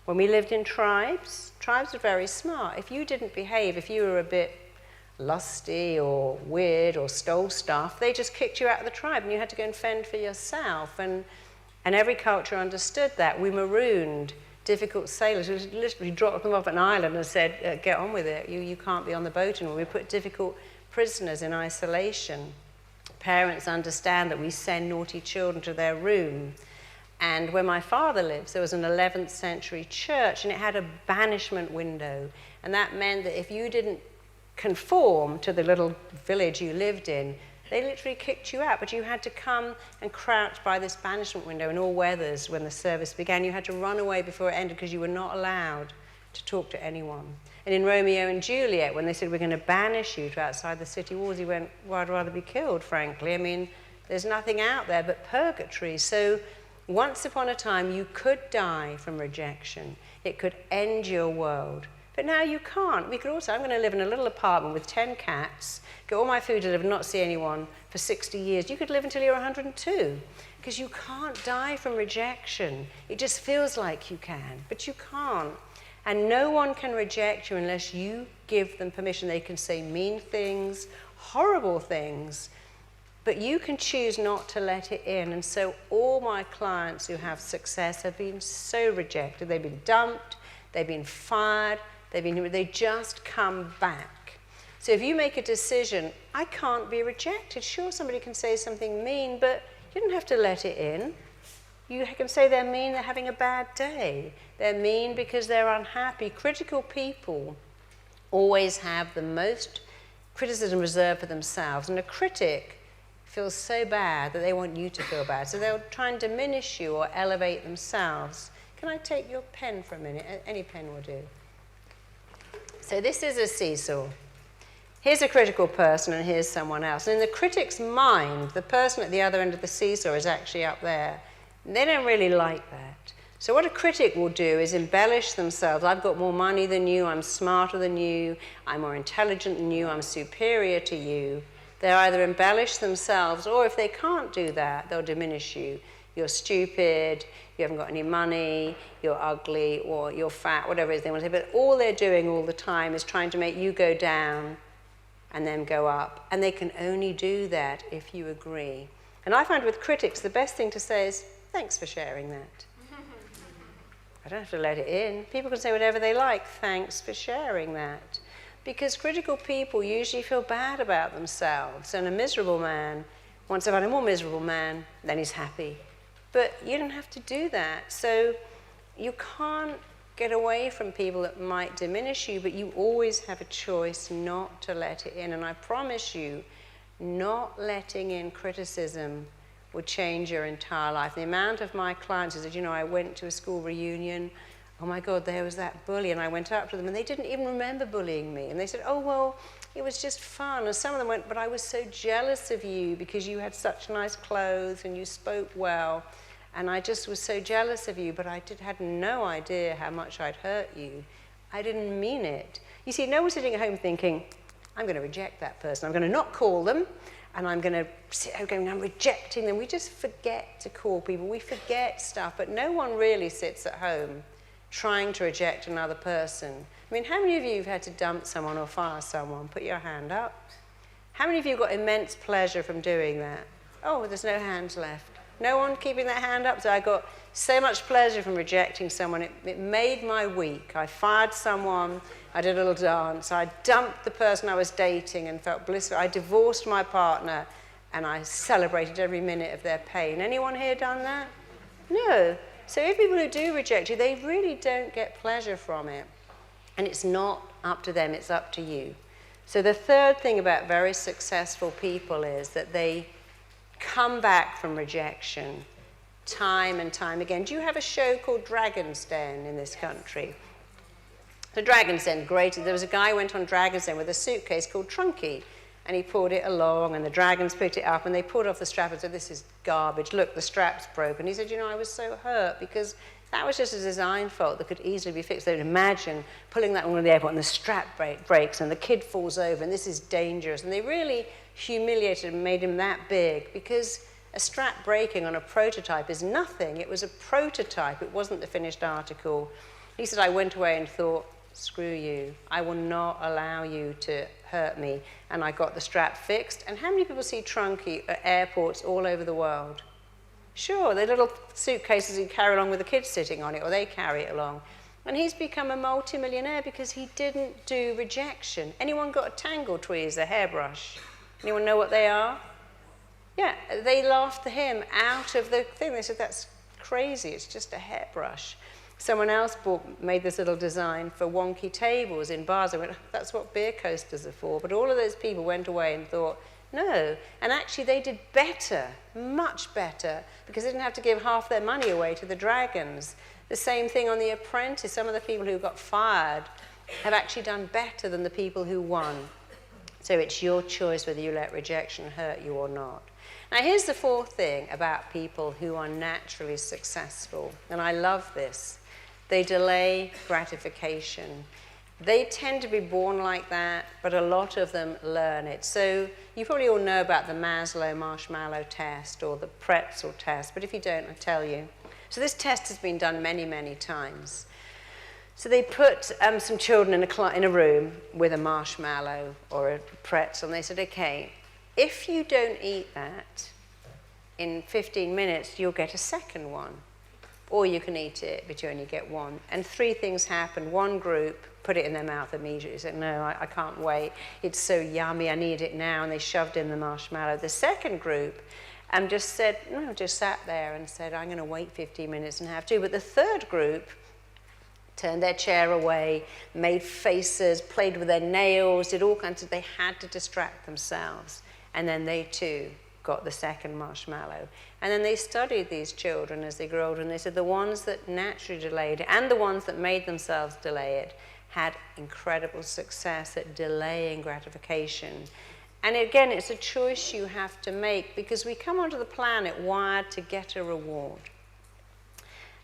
When we lived in tribes are very smart. If you didn't behave, if you were a bit lusty or weird or stole stuff, they just kicked you out of the tribe and you had to go and fend for yourself. And every culture understood that. We marooned difficult sailors. We literally dropped them off an island and said, get on with it. You can't be on the boat anymore. We put difficult prisoners in isolation. Parents understand that we send naughty children to their room. And where my father lives, there was an 11th century church, and it had a banishment window. And that meant that if you didn't conform to the little village you lived in, they literally kicked you out. But you had to come and crouch by this banishment window in all weathers when the service began. You had to run away before it ended because you were not allowed to talk to anyone. And in Romeo and Juliet, when they said, we're going to banish you to outside the city walls, he went, well, I'd rather be killed, frankly. I mean, there's nothing out there but purgatory. So once upon a time, you could die from rejection. It could end your world. But now you can't. We could also, I'm going to live in a little apartment with 10 cats, get all my food delivered, not see anyone for 60 years. You could live until you're 102, because you can't die from rejection. It just feels like you can, but you can't. And no one can reject you unless you give them permission. They can say mean things, horrible things, but you can choose not to let it in. And so all my clients who have success have been so rejected. They've been dumped, they've been fired, they just come back. So if you make a decision, I can't be rejected. Sure, somebody can say something mean, but you don't have to let it in. You can say they're mean, they're having a bad day. They're mean because they're unhappy. Critical people always have the most criticism reserved for themselves. And a critic feels so bad that they want you to feel bad. So they'll try and diminish you or elevate themselves. Can I take your pen for a minute? Any pen will do. So this is a seesaw. Here's a critical person and here's someone else. And in the critic's mind, the person at the other end of the seesaw is actually up there. And they don't really like that. So what a critic will do is embellish themselves. I've got more money than you, I'm smarter than you, I'm more intelligent than you, I'm superior to you. They'll either embellish themselves, or if they can't do that, they'll diminish you. You're stupid, you haven't got any money, you're ugly, or you're fat, whatever it is they want to say. But all they're doing all the time is trying to make you go down and then go up. And they can only do that if you agree. And I find with critics, the best thing to say is, thanks for sharing that. I don't have to let it in. People can say whatever they like, thanks for sharing that. Because critical people usually feel bad about themselves. And a miserable man, once they've had a more miserable man, then he's happy. But you don't have to do that. So you can't get away from people that might diminish you, but you always have a choice not to let it in. And I promise you, not letting in criticism will change your entire life. The amount of my clients who said, you know, I went to a school reunion, oh my God, there was that bully, and I went up to them, and they didn't even remember bullying me. And they said, oh, well, it was just fun. And some of them went, but I was so jealous of you because you had such nice clothes and you spoke well. And I just was so jealous of you, but I had no idea how much I'd hurt you. I didn't mean it. You see, no one's sitting at home thinking, I'm going to reject that person. I'm going to not call them, and I'm going to sit there going, I'm rejecting them. We just forget to call people. We forget stuff, but no one really sits at home trying to reject another person. I mean, how many of you have had to dump someone or fire someone? Put your hand up. How many of you got immense pleasure from doing that? Oh, there's no hands left. No one keeping that hand up? So I got so much pleasure from rejecting someone. It made my week. I fired someone. I did a little dance. I dumped the person I was dating and felt blissful. I divorced my partner, and I celebrated every minute of their pain. Anyone here done that? No. So if people who do reject you, they really don't get pleasure from it. And it's not up to them, it's up to you. So the third thing about very successful people is that they come back from rejection time and time again. Do you have a show called Dragon's Den in this country? The Dragon's Den, great. There was a guy who went on Dragon's Den with a suitcase called Trunky, and he pulled it along, and the dragons picked it up, and they pulled off the strap and said, this is garbage. Look, the strap's broken. He said, you know, I was so hurt because that was just a design fault that could easily be fixed. They'd imagine pulling that one to the airport, and the strap breaks, and the kid falls over, and this is dangerous. And they really humiliated him and made him that big because a strap breaking on a prototype is nothing. It was a prototype. It wasn't the finished article. He said, I went away and thought, screw you. I will not allow you to hurt me. And I got the strap fixed. And how many people see Trunky at airports all over the world? Sure, they're little suitcases you carry along with the kids sitting on it, or they carry it along. And he's become a multi-millionaire because he didn't do rejection. Anyone got a Tangle Tweezer hairbrush? Anyone know what they are? Yeah, they laughed him out of the thing. They said, that's crazy, it's just a hairbrush. Someone else made this little design for wonky tables in bars. I went, that's what beer coasters are for. But all of those people went away and thought, No. And actually they did better, much better, because they didn't have to give half their money away to the dragons. The same thing on The Apprentice. Some of the people who got fired have actually done better than the people who won. So it's your choice whether you let rejection hurt you or not. Now here's the fourth thing about people who are naturally successful, and I love this. They delay gratification. They tend to be born like that, but a lot of them learn it. So you probably all know about the Maslow Marshmallow Test or the pretzel test, but if you don't, I'll tell you. So this test has been done many, many times. So they put some children in a room with a marshmallow or a pretzel, and they said, okay, if you don't eat that in 15 minutes, you'll get a second one. Or you can eat it, but you only get one. And three things happened. One group put it in their mouth immediately, said, no, I can't wait. It's so yummy, I need it now. And they shoved in the marshmallow. The second group just said, no, just sat there and said, I'm going to wait 15 minutes and have two. But the third group turned their chair away, made faces, played with their nails, did all kinds of, they had to distract themselves. And then they too got the second marshmallow. And then they studied these children as they grew older, and they said the ones that naturally delayed it and the ones that made themselves delay it had incredible success at delaying gratification. And again, it's a choice you have to make, because we come onto the planet wired to get a reward.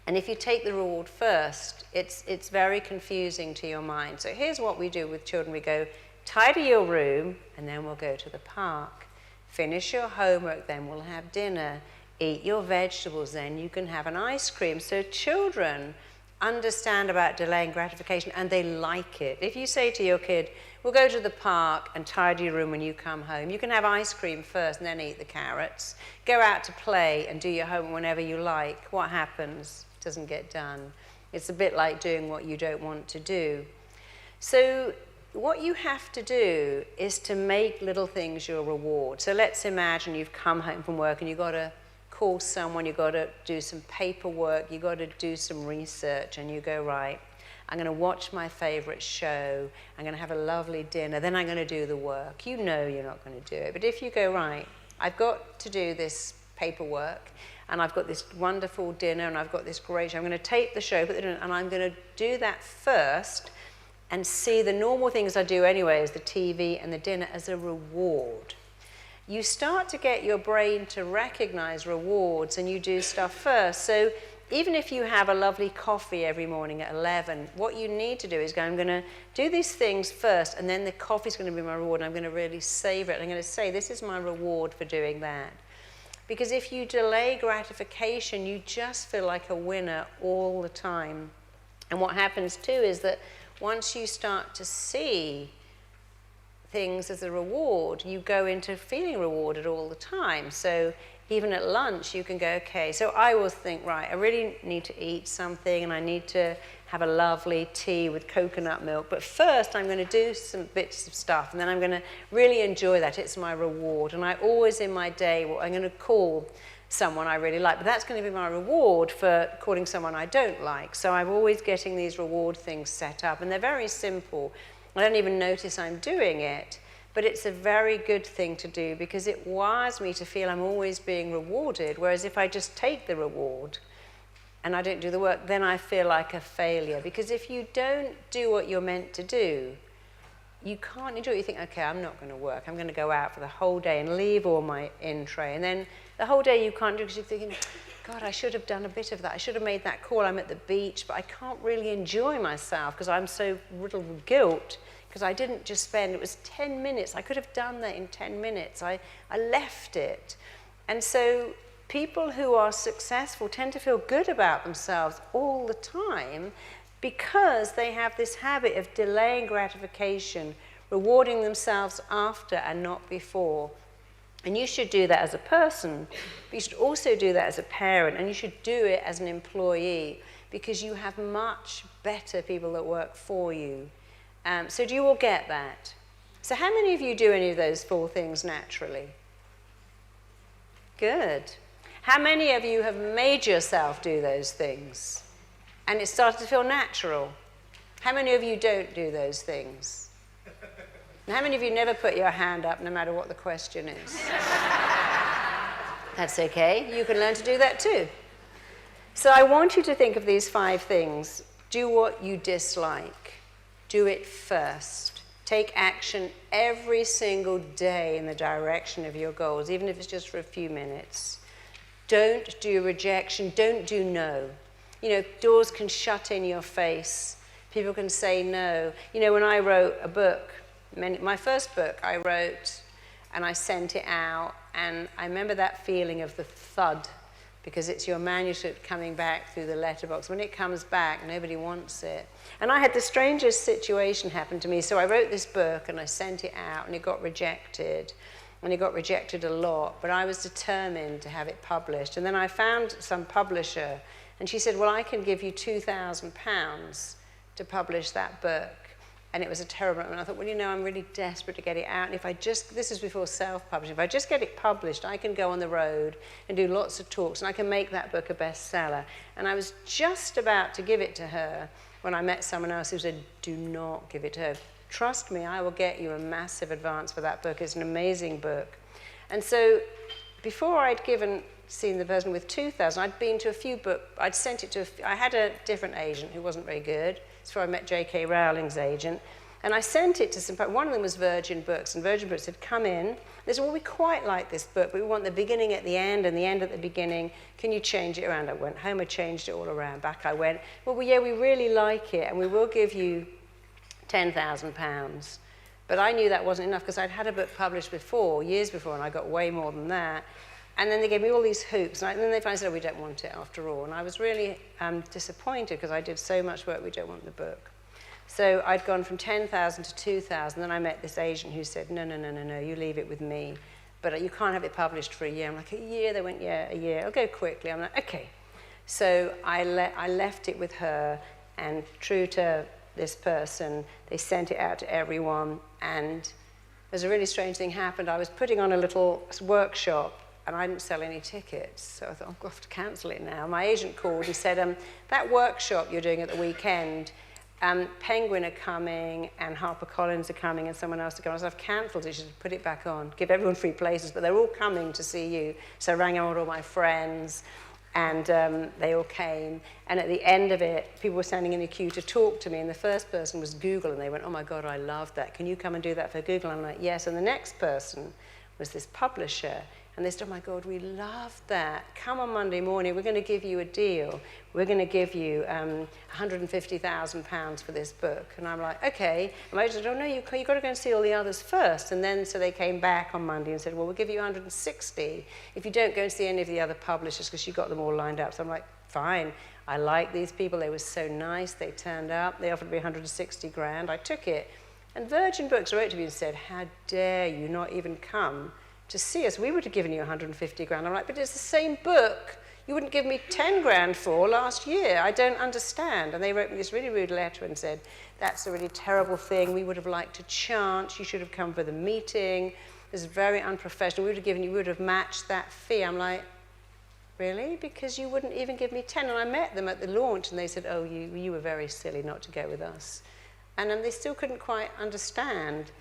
And if you take the reward first, it's very confusing to your mind. So here's what we do with children. We go, tidy your room, and then we'll go to the park. Finish your homework, then we'll have dinner. Eat your vegetables, then you can have an ice cream. So children understand about delaying gratification, and they like it. If you say to your kid, we'll go to the park and tidy your room when you come home. You can have ice cream first and then eat the carrots. Go out to play and do your homework whenever you like. What happens? It doesn't get done. It's a bit like doing what you don't want to do. So what you have to do is to make little things your reward. So let's imagine you've come home from work and you've got to call someone, you've got to do some paperwork, you've got to do some research, and you go, right, I'm going to watch my favorite show, I'm going to have a lovely dinner, then I'm going to do the work. You know you're not going to do it. But if you go, right, I've got to do this paperwork, and I've got this wonderful dinner, and I've got this great show, I'm going to tape the show, and I'm going to do that first, and see the normal things I do anyway, as the TV and the dinner, as a reward. You start to get your brain to recognize rewards, and you do stuff first. So even if you have a lovely coffee every morning at 11, what you need to do is go, I'm going to do these things first, and then the coffee's going to be my reward, and I'm going to really savor it. I'm going to say, this is my reward for doing that. Because if you delay gratification, you just feel like a winner all the time. And what happens too is that once you start to see things as a reward, you go into feeling rewarded all the time. So even at lunch, you can go, okay, so I always think, right, I really need to eat something, and I need to have a lovely tea with coconut milk, but first I'm going to do some bits of stuff, and then I'm going to really enjoy that. It's my reward. And I always in my day, well, I'm going to call someone I really like, but that's going to be my reward for calling someone I don't like. So I'm always getting these reward things set up, and they're very simple. I don't even notice I'm doing it, but it's a very good thing to do, because it wires me to feel I'm always being rewarded, whereas if I just take the reward and I don't do the work, then I feel like a failure. Because if you don't do what you're meant to do, you can't enjoy it. You think, okay, I'm not going to work. I'm going to go out for the whole day and leave all my in tray. And then the whole day you can't do it because you're thinking, God, I should have done a bit of that. I should have made that call. I'm at the beach, but I can't really enjoy myself because I'm so riddled with guilt because I didn't just spend, it was 10 minutes. I could have done that in 10 minutes. I left it. And so people who are successful tend to feel good about themselves all the time because they have this habit of delaying gratification, rewarding themselves after and not before. And you should do that as a person, but you should also do that as a parent, and you should do it as an employee because you have much better people that work for you. So do you all get that? So how many of you do any of those 4 things naturally? Good. How many of you have made yourself do those things and it started to feel natural? How many of you don't do those things? And how many of you never put your hand up no matter what the question is? That's okay. You can learn to do that too. So I want you to think of these 5 things. Do what you dislike. Do it first. Take action every single day in the direction of your goals, even if it's just for a few minutes. Don't do rejection. Don't do no. You know, doors can shut in your face. People can say no. You know, when I wrote a book, my first book I wrote, and I sent it out, and I remember that feeling of the thud, because it's your manuscript coming back through the letterbox. When it comes back, nobody wants it. And I had the strangest situation happen to me. So I wrote this book, and I sent it out, and it got rejected. And it got rejected a lot, but I was determined to have it published. And then I found some publisher, and she said, well, I can give you £2,000 to publish that book. And it was a terrible, and I thought, well, you know, I'm really desperate to get it out. And if I just, this is before self-publishing, if I just get it published, I can go on the road and do lots of talks, and I can make that book a bestseller. And I was just about to give it to her when I met someone else who said, do not give it to her. Trust me, I will get you a massive advance for that book. It's an amazing book. And so before I'd seen the person with 2,000, I'd been to a few books. I'd sent it to, I had a different agent who wasn't very good. It's before I met J.K. Rowling's agent. And I sent it to some, one of them was Virgin Books, and Virgin Books had come in. They said, well, we quite like this book, but we want the beginning at the end and the end at the beginning. Can you change it around? I went home, I changed it all around. Back I went, well, yeah, we really like it, and we will give you £10,000. But I knew that wasn't enough, because I'd had a book published before, years before, and I got way more than that. And then they gave me all these hoops, and then they finally said, oh, we don't want it after all. And I was really disappointed, because I did so much work, we don't want the book. So I'd gone from 10,000 to 2,000, then I met this agent who said, no, you leave it with me. But you can't have it published for a year. I'm like, a year? They went, yeah, a year. I'll go quickly. I'm like, okay. So I left it with her, and true to this person, they sent it out to everyone, and there's a really strange thing happened. I was putting on a little workshop, and I didn't sell any tickets, so I thought, I'll have to cancel it now. My agent called and said, that workshop you're doing at the weekend, Penguin are coming, and HarperCollins are coming, and someone else are coming. I said, I've cancelled it, you should put it back on, give everyone free places, but they're all coming to see you. So I rang out all my friends, and they all came. And at the end of it, people were standing in the queue to talk to me, and the first person was Google, and they went, oh my God, I love that. Can you come and do that for Google? And I'm like, yes. And the next person was this publisher, and they said, oh my God, we love that. Come on Monday morning, we're going to give you a deal. We're going to give you £150,000 for this book. And I'm like, okay. And I said, oh no, you've got to go and see all the others first. And then, so they came back on Monday and said, well, we'll give you 160 if you don't go and see any of the other publishers, because you've got them all lined up. So I'm like, fine. I like these people. They were so nice. They turned up. They offered me 160 grand. I took it. And Virgin Books wrote to me and said, how dare you not even come to see us? We would have given you 150 grand. I'm like, but it's the same book you wouldn't give me 10 grand for last year. I don't understand. And they wrote me this really rude letter and said, that's a really terrible thing. We would have liked a chance. You should have come for the meeting. It's very unprofessional. We would have matched that fee. I'm like, really? Because you wouldn't even give me 10. And I met them at the launch, and they said, oh, you were very silly not to go with us. And they still couldn't quite understand.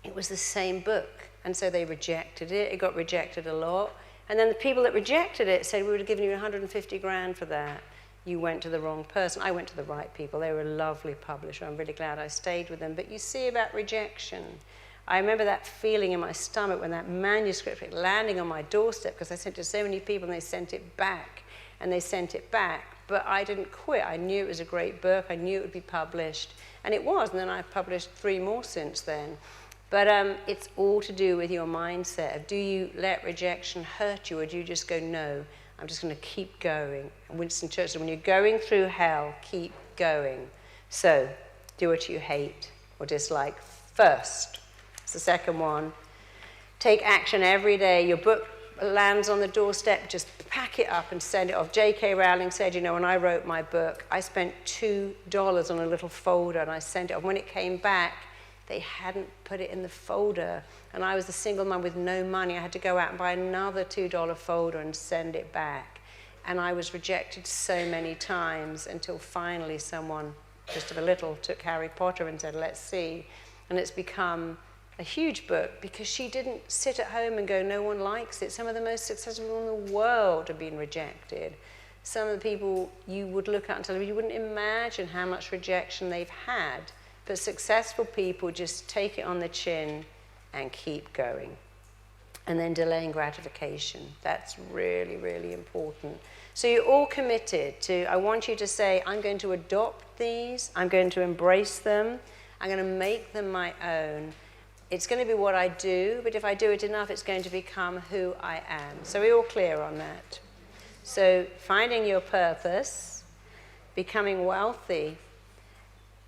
It was the same book. And so they rejected it. It got rejected a lot. And then the people that rejected it said, we would have given you 150 grand for that. You went to the wrong person. I went to the right people. They were a lovely publisher. I'm really glad I stayed with them. But you see about rejection. I remember that feeling in my stomach when that manuscript landing on my doorstep, because I sent it to so many people, and they sent it back. And they sent it back. But I didn't quit. I knew it was a great book. I knew it would be published. And it was. And then I've published 3 more since then. But it's all to do with your mindset of, do you let rejection hurt you, or do you just go, no, I'm just going to keep going? Winston Churchill said, when you're going through hell, keep going. So do what you hate or dislike first. It's the second one. Take action every day. Your book lands on the doorstep, just pack it up and send it off. J.K. Rowling said, you know, when I wrote my book, I spent $2 on a little folder, and I sent it off. When it came back, they hadn't put it in the folder, and I was the single mum with no money. I had to go out and buy another $2 folder and send it back. And I was rejected so many times until finally someone, just a little, took Harry Potter and said, let's see. And it's become a huge book because she didn't sit at home and go, no one likes it. Some of the most successful people in the world have been rejected. Some of the people you would look at on television, you wouldn't imagine how much rejection they've had. But successful people just take it on the chin and keep going. And then delaying gratification. That's really, really important. So you're all committed to, I want you to say, I'm going to adopt these, I'm going to embrace them, I'm going to make them my own. It's going to be what I do, but if I do it enough, it's going to become who I am. So we're all clear on that. So finding your purpose, becoming wealthy,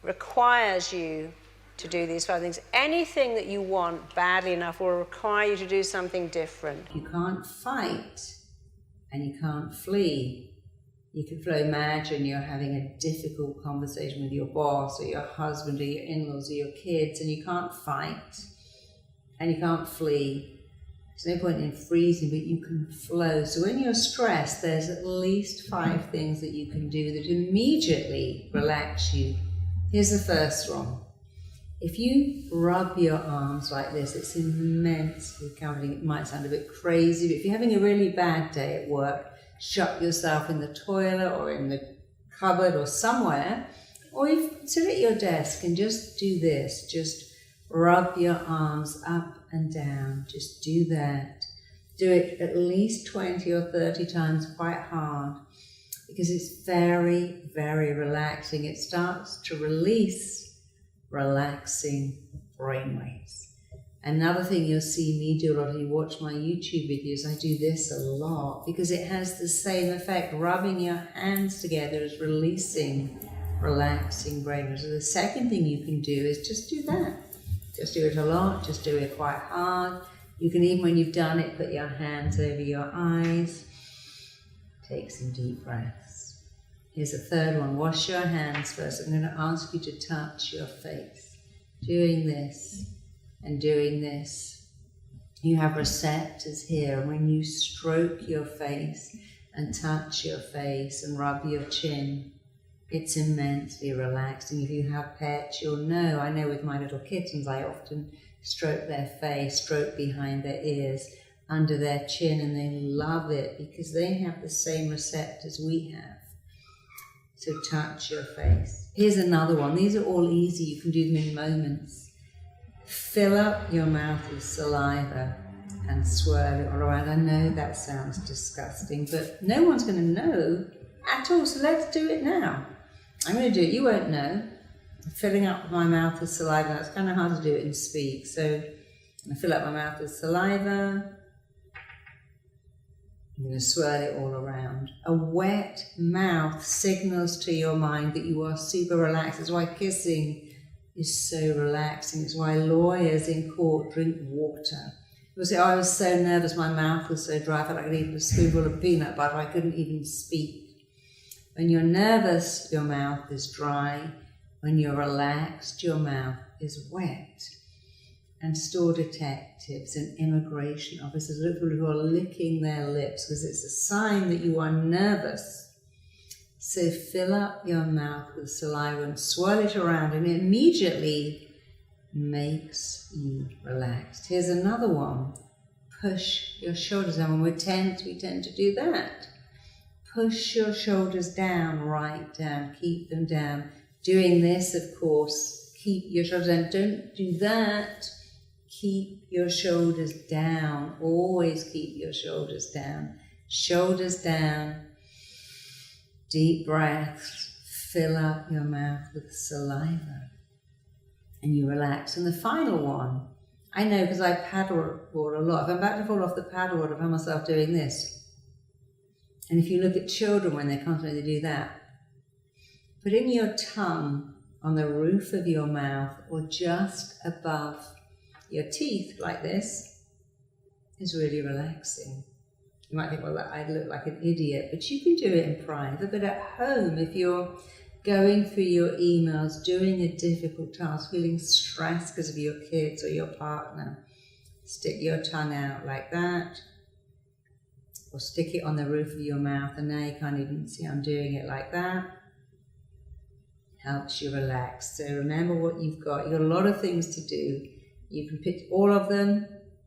requires you to do these 5 things. Anything that you want badly enough will require you to do something different. You can't fight and you can't flee. You can imagine you're having a difficult conversation with your boss or your husband or your in-laws or your kids, and you can't fight and you can't flee. There's no point in freezing, but you can flow. So when you're stressed, there's at least 5 things that you can do that immediately relax you. Here's the first one. If you rub your arms like this, it's immensely comforting. It might sound a bit crazy, but if you're having a really bad day at work, shut yourself in the toilet or in the cupboard or somewhere, or you sit at your desk and just do this. Just rub your arms up and down. Just do that. Do it at least 20 or 30 times quite hard, because it's very, very relaxing. It starts to release relaxing brainwaves. Another thing you'll see me do a lot, if you watch my YouTube videos, I do this a lot because it has the same effect. Rubbing your hands together is releasing relaxing brainwaves. So the second thing you can do is just do that. Just do it a lot, just do it quite hard. You can, even when you've done it, put your hands over your eyes. Take some deep breaths. Here's a third one. Wash your hands first. I'm going to ask you to touch your face. Doing this and doing this. You have receptors here, and when you stroke your face and touch your face and rub your chin, it's immensely relaxing. If you have pets, you'll know. I know with my little kittens, I often stroke their face, stroke behind their ears, under their chin, and they love it because they have the same receptors we have. So touch your face. Here's another one. These are all easy. You can do them in moments. Fill up your mouth with saliva and swirl it all around. I know that sounds disgusting, but no one's going to know at all. So let's do it now. I'm going to do it. You won't know. I'm filling up my mouth with saliva. It's kind of hard to do it and speak. So I fill up my mouth with saliva. I'm going to swirl it all around. A wet mouth signals to your mind that you are super relaxed. That's why kissing is so relaxing. It's why lawyers in court drink water. You'll say, oh, I was so nervous, my mouth was so dry, I felt like I needed a spoonful of peanut butter, I couldn't even speak. When you're nervous, your mouth is dry. When you're relaxed, your mouth is wet. And store detectives and immigration officers, literally, who are licking their lips because it's a sign that you are nervous. So fill up your mouth with saliva and swirl it around, and it immediately makes you relaxed. Here's another one. Push your shoulders down. When we're tense, we tend to do that. Push your shoulders down, right down, keep them down. Doing this, of course, keep your shoulders down. Don't do that. Keep your shoulders down. Always keep your shoulders down. Shoulders down. Deep breaths. Fill up your mouth with saliva. And you relax. And the final one, I know because I paddleboard a lot. If I'm about to fall off the paddleboard, I find myself doing this. And if you look at children when they're constantly, they do that. Putting your tongue on the roof of your mouth or just above your teeth like this is really relaxing. You might think, well, I look like an idiot, but you can do it in private. But at home, if you're going through your emails, doing a difficult task, feeling stressed because of your kids or your partner, stick your tongue out like that, or stick it on the roof of your mouth, and now you can't even see I'm doing it like that. helps you relax. So remember what you've got. You've got a lot of things to do. You can pick all of them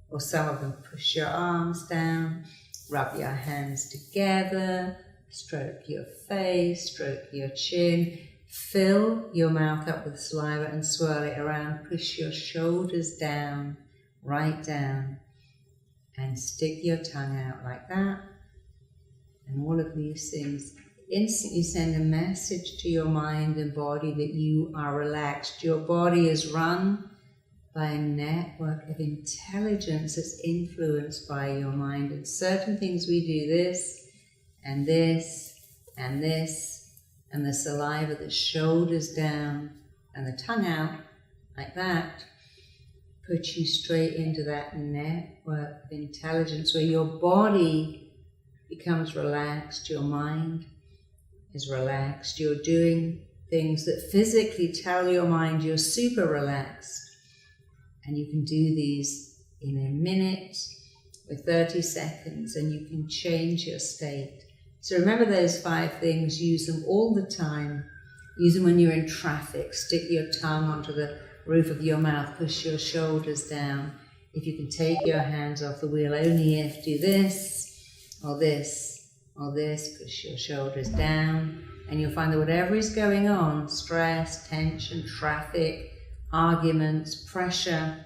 or some of them. Push your arms down, rub your hands together, stroke your face, stroke your chin, fill your mouth up with saliva and swirl it around. Push your shoulders down, right down, and stick your tongue out like that. And all of these things instantly send a message to your mind and body that you are relaxed. Your body is run by a network of intelligence that's influenced by your mind. And certain things we do, this and this and this, and the saliva, the shoulders down and the tongue out like that, put you straight into that network of intelligence where your body becomes relaxed, your mind is relaxed, you're doing things that physically tell your mind you're super relaxed. And you can do these in a minute or 30 seconds, and you can change your state. So remember those 5 things, use them all the time. Use them when you're in traffic. Stick your tongue onto the roof of your mouth, push your shoulders down. If you can take your hands off the wheel, only if, do this or this or this, push your shoulders down, and you'll find that whatever is going on, stress, tension, traffic, arguments, pressure,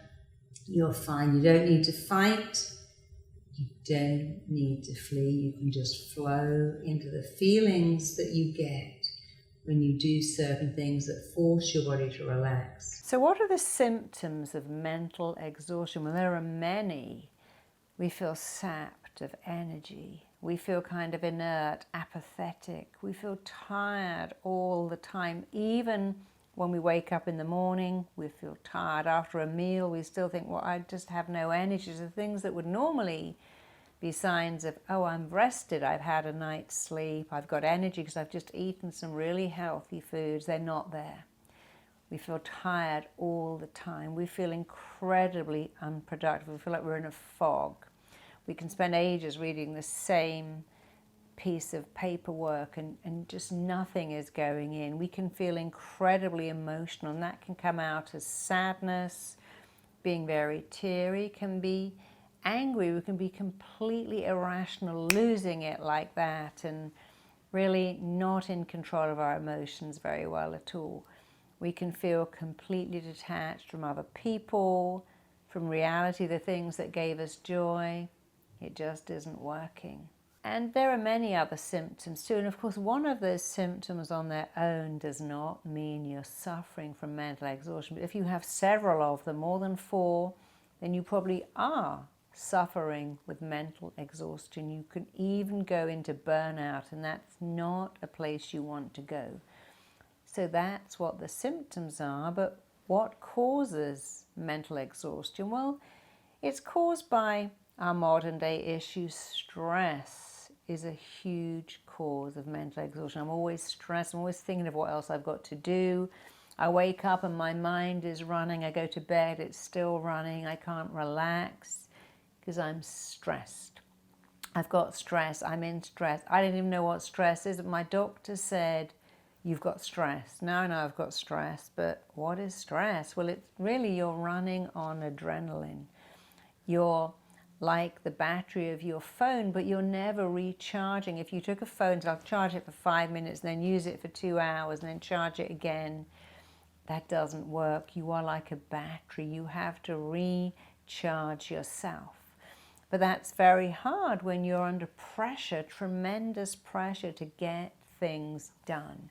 you're fine. You don't need to fight. You don't need to flee. You can just flow into the feelings that you get when you do certain things that force your body to relax. So what are the symptoms of mental exhaustion? Well, there are many. We feel sapped of energy. We feel kind of inert, apathetic. We feel tired all the time. Even when we wake up in the morning, we feel tired. After a meal, we still think, well, I just have no energy. So things that would normally be signs of, oh, I'm rested, I've had a night's sleep, I've got energy because I've just eaten some really healthy foods, they're not there. We feel tired all the time. We feel incredibly unproductive. We feel like we're in a fog. We can spend ages reading the same piece of paperwork and just nothing is going in. We can feel incredibly emotional, and that can come out as sadness, being very teary, can be angry, we can be completely irrational, losing it like that, and really not in control of our emotions very well at all. We can feel completely detached from other people, from reality, the things that gave us joy. It just isn't working. And there are many other symptoms too, and of course one of those symptoms on their own does not mean you're suffering from mental exhaustion. But if you have several of them, more than 4, then you probably are suffering with mental exhaustion. You can even go into burnout, and that's not a place you want to go. So that's what the symptoms are, but what causes mental exhaustion? Well, it's caused by our modern day issues. Stress is a huge cause of mental exhaustion. I'm always stressed, I'm always thinking of what else I've got to do. I wake up and my mind is running, I go to bed, it's still running, I can't relax because I'm stressed. I've got stress, I'm in stress. I didn't even know what stress is, but my doctor said, you've got stress. Now I know I've got stress, but what is stress? Well, it's really you're running on adrenaline. You're like the battery of your phone, but you're never recharging. If you took a phone, so I'll charge it for 5 minutes, and then use it for 2 hours, and then charge it again, that doesn't work. You are like a battery. You have to recharge yourself. But that's very hard when you're under pressure, tremendous pressure to get things done,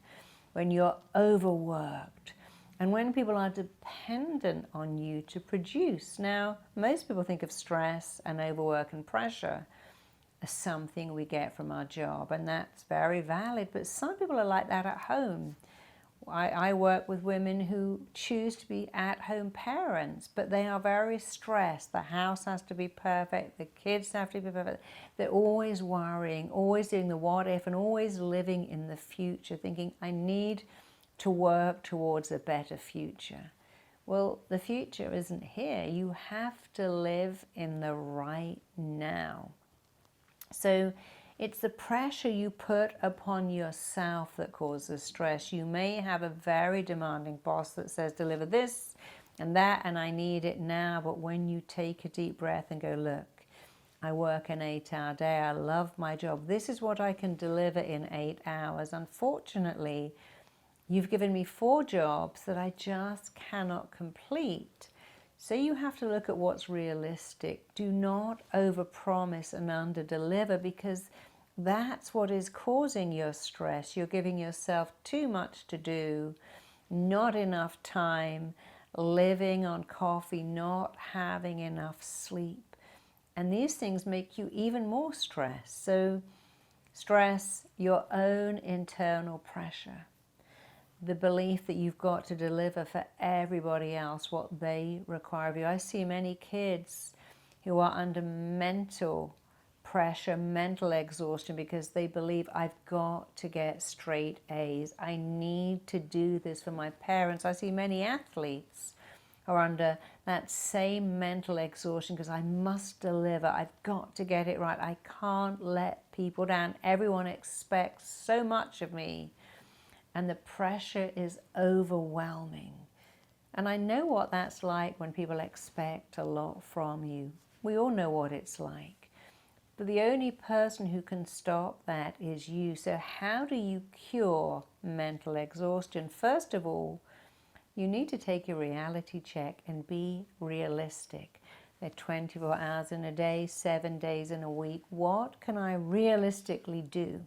when you're overworked, and when people are dependent on you to produce. Now, most people think of stress and overwork and pressure as something we get from our job, and that's very valid, but some people are like that at home. I work with women who choose to be at-home parents, but they are very stressed. The house has to be perfect, the kids have to be perfect. They're always worrying, always doing the what if, and always living in the future, thinking, I need to work towards a better future. Well, the future isn't here. You have to live in the right now. So It's the pressure you put upon yourself that causes stress. You may have a very demanding boss that says, deliver this and that, and I need it now. But when you take a deep breath and go, look, I work an 8-hour day. I love my job. This is what I can deliver in 8 hours. Unfortunately, you've given me 4 jobs that I just cannot complete. So you have to look at what's realistic. Do not overpromise and underdeliver, because that's what is causing your stress. You're giving yourself too much to do, not enough time, living on coffee, not having enough sleep. And these things make you even more stressed. So stress, your own internal pressure, the belief that you've got to deliver for everybody else what they require of you. I see many kids who are under mental pressure, mental exhaustion, because they believe, I've got to get straight A's. I need to do this for my parents. I see many athletes are under that same mental exhaustion because I must deliver. I've got to get it right. I can't let people down. Everyone expects so much of me. And the pressure is overwhelming. And I know what that's like when people expect a lot from you. We all know what it's like. But the only person who can stop that is you. So how do you cure mental exhaustion? First of all, you need to take a reality check and be realistic. There are 24 hours in a day, 7 days in a week. What can I realistically do?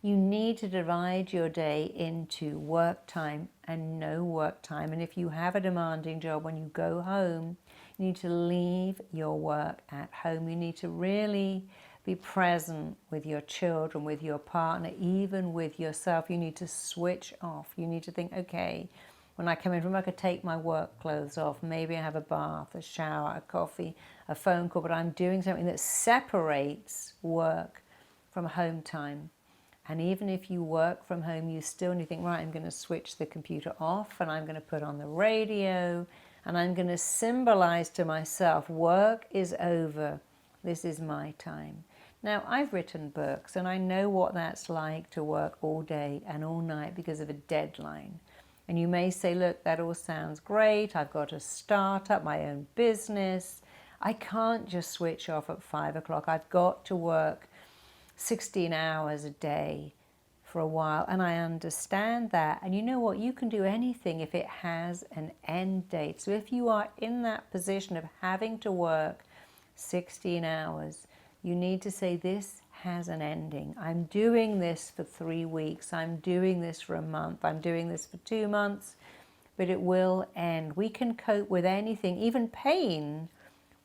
You need to divide your day into work time and no work time. And if you have a demanding job, when you go home, you need to leave your work at home. You need to really be present with your children, with your partner, even with yourself. You need to switch off. You need to think, okay, when I come in from work, I take my work clothes off. Maybe I have a bath, a shower, a coffee, a phone call, but I'm doing something that separates work from home time. And even if you work from home, you still need to think, right, I'm going to switch the computer off and I'm going to put on the radio and I'm going to symbolize to myself, work is over. This is my time. Now, I've written books and I know what that's like to work all day and all night because of a deadline. And you may say, look, that all sounds great. I've got to start up my own business. I can't just switch off at 5 o'clock. I've got to work 16 hours a day for a while. And I understand that. And you know what? You can do anything if it has an end date. So if you are in that position of having to work 16 hours, you need to say, this has an ending. I'm doing this for 3 weeks. I'm doing this for a month. I'm doing this for 2 months, but it will end. We can cope with anything, even pain,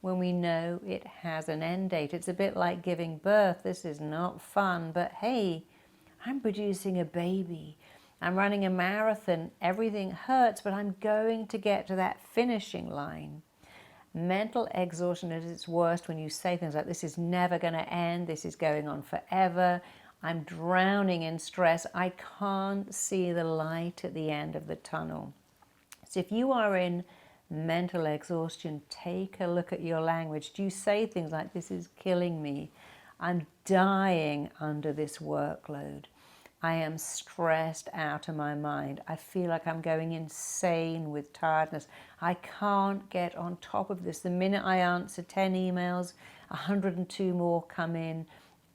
when we know it has an end date. It's a bit like giving birth. This is not fun, but hey, I'm producing a baby. I'm running a marathon. Everything hurts, but I'm going to get to that finishing line. Mental exhaustion at its worst when you say things like, this is never going to end, this is going on forever, I'm drowning in stress, I can't see the light at the end of the tunnel. So if you are in mental exhaustion, take a look at your language. Do you say things like, this is killing me, I'm dying under this workload, I am stressed out of my mind, I feel like I'm going insane with tiredness, I can't get on top of this. The minute I answer 10 emails, 102 more come in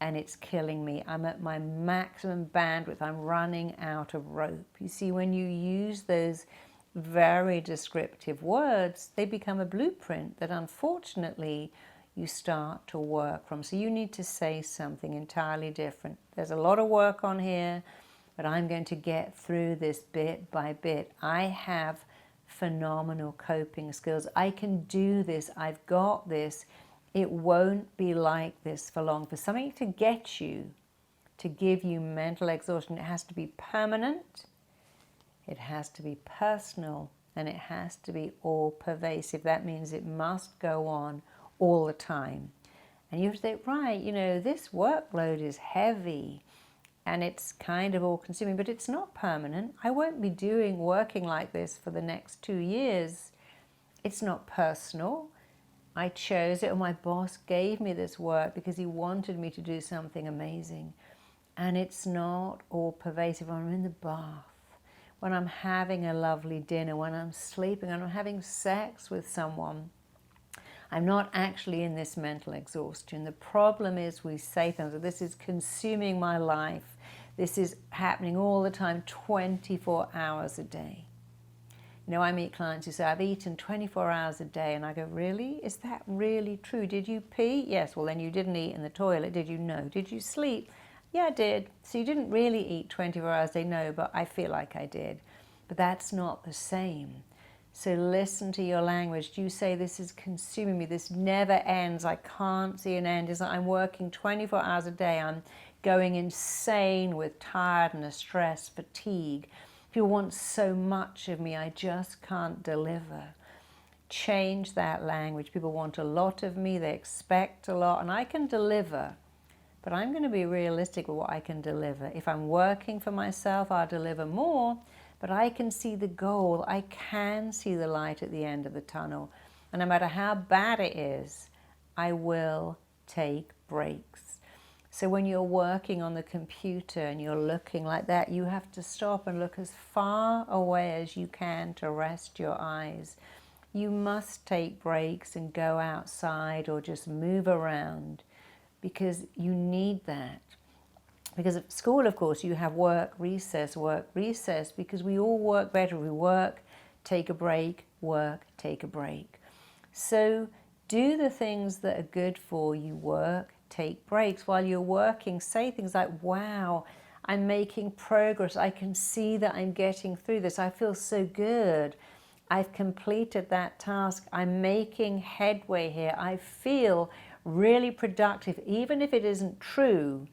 and it's killing me. I'm at my maximum bandwidth, I'm running out of rope. You see, when you use those very descriptive words, they become a blueprint that unfortunately you start to work from. So you need to say something entirely different. There's a lot of work on here, but I'm going to get through this bit by bit. I have phenomenal coping skills. I can do this. I've got this. It won't be like this for long. For something to get you, to give you mental exhaustion, it has to be permanent, it has to be personal, and it has to be all pervasive. That means it must go on all the time. And you have to think, right, you know, this workload is heavy and it's kind of all consuming, but it's not permanent. I won't be working like this for the next 2 years. It's not personal. I chose it, or my boss gave me this work because he wanted me to do something amazing. And it's not all pervasive. When I'm in the bath, when I'm having a lovely dinner, when I'm sleeping, when I'm having sex with someone, I'm not actually in this mental exhaustion. The problem is we say things like, this is consuming my life. This is happening all the time, 24 hours a day. You know, I meet clients who say, I've eaten 24 hours a day, and I go, really? Is that really true? Did you pee? Yes. Well, then you didn't eat in the toilet, did you? No. Did you sleep? Yeah, I did. So you didn't really eat 24 hours a day? No, but I feel like I did. But that's not the same. So listen to your language. Do you say, this is consuming me, this never ends, I can't see an end? Is that I'm working 24 hours a day, I'm going insane with tiredness, stress, fatigue. People want so much of me, I just can't deliver. Change that language. People want a lot of me, they expect a lot, and I can deliver. But I'm going to be realistic with what I can deliver. If I'm working for myself, I'll deliver more, but I can see the goal. I can see the light at the end of the tunnel. And no matter how bad it is, I will take breaks. So when you're working on the computer and you're looking like that, you have to stop and look as far away as you can to rest your eyes. You must take breaks and go outside or just move around, because you need that. Because at school, of course, you have work, recess, because we all work better. We work, take a break, work, take a break. So do the things that are good for you, work, take breaks. While you're working, say things like, wow, I'm making progress. I can see that I'm getting through this. I feel so good. I've completed that task. I'm making headway here. I feel really productive. Even if it isn't true,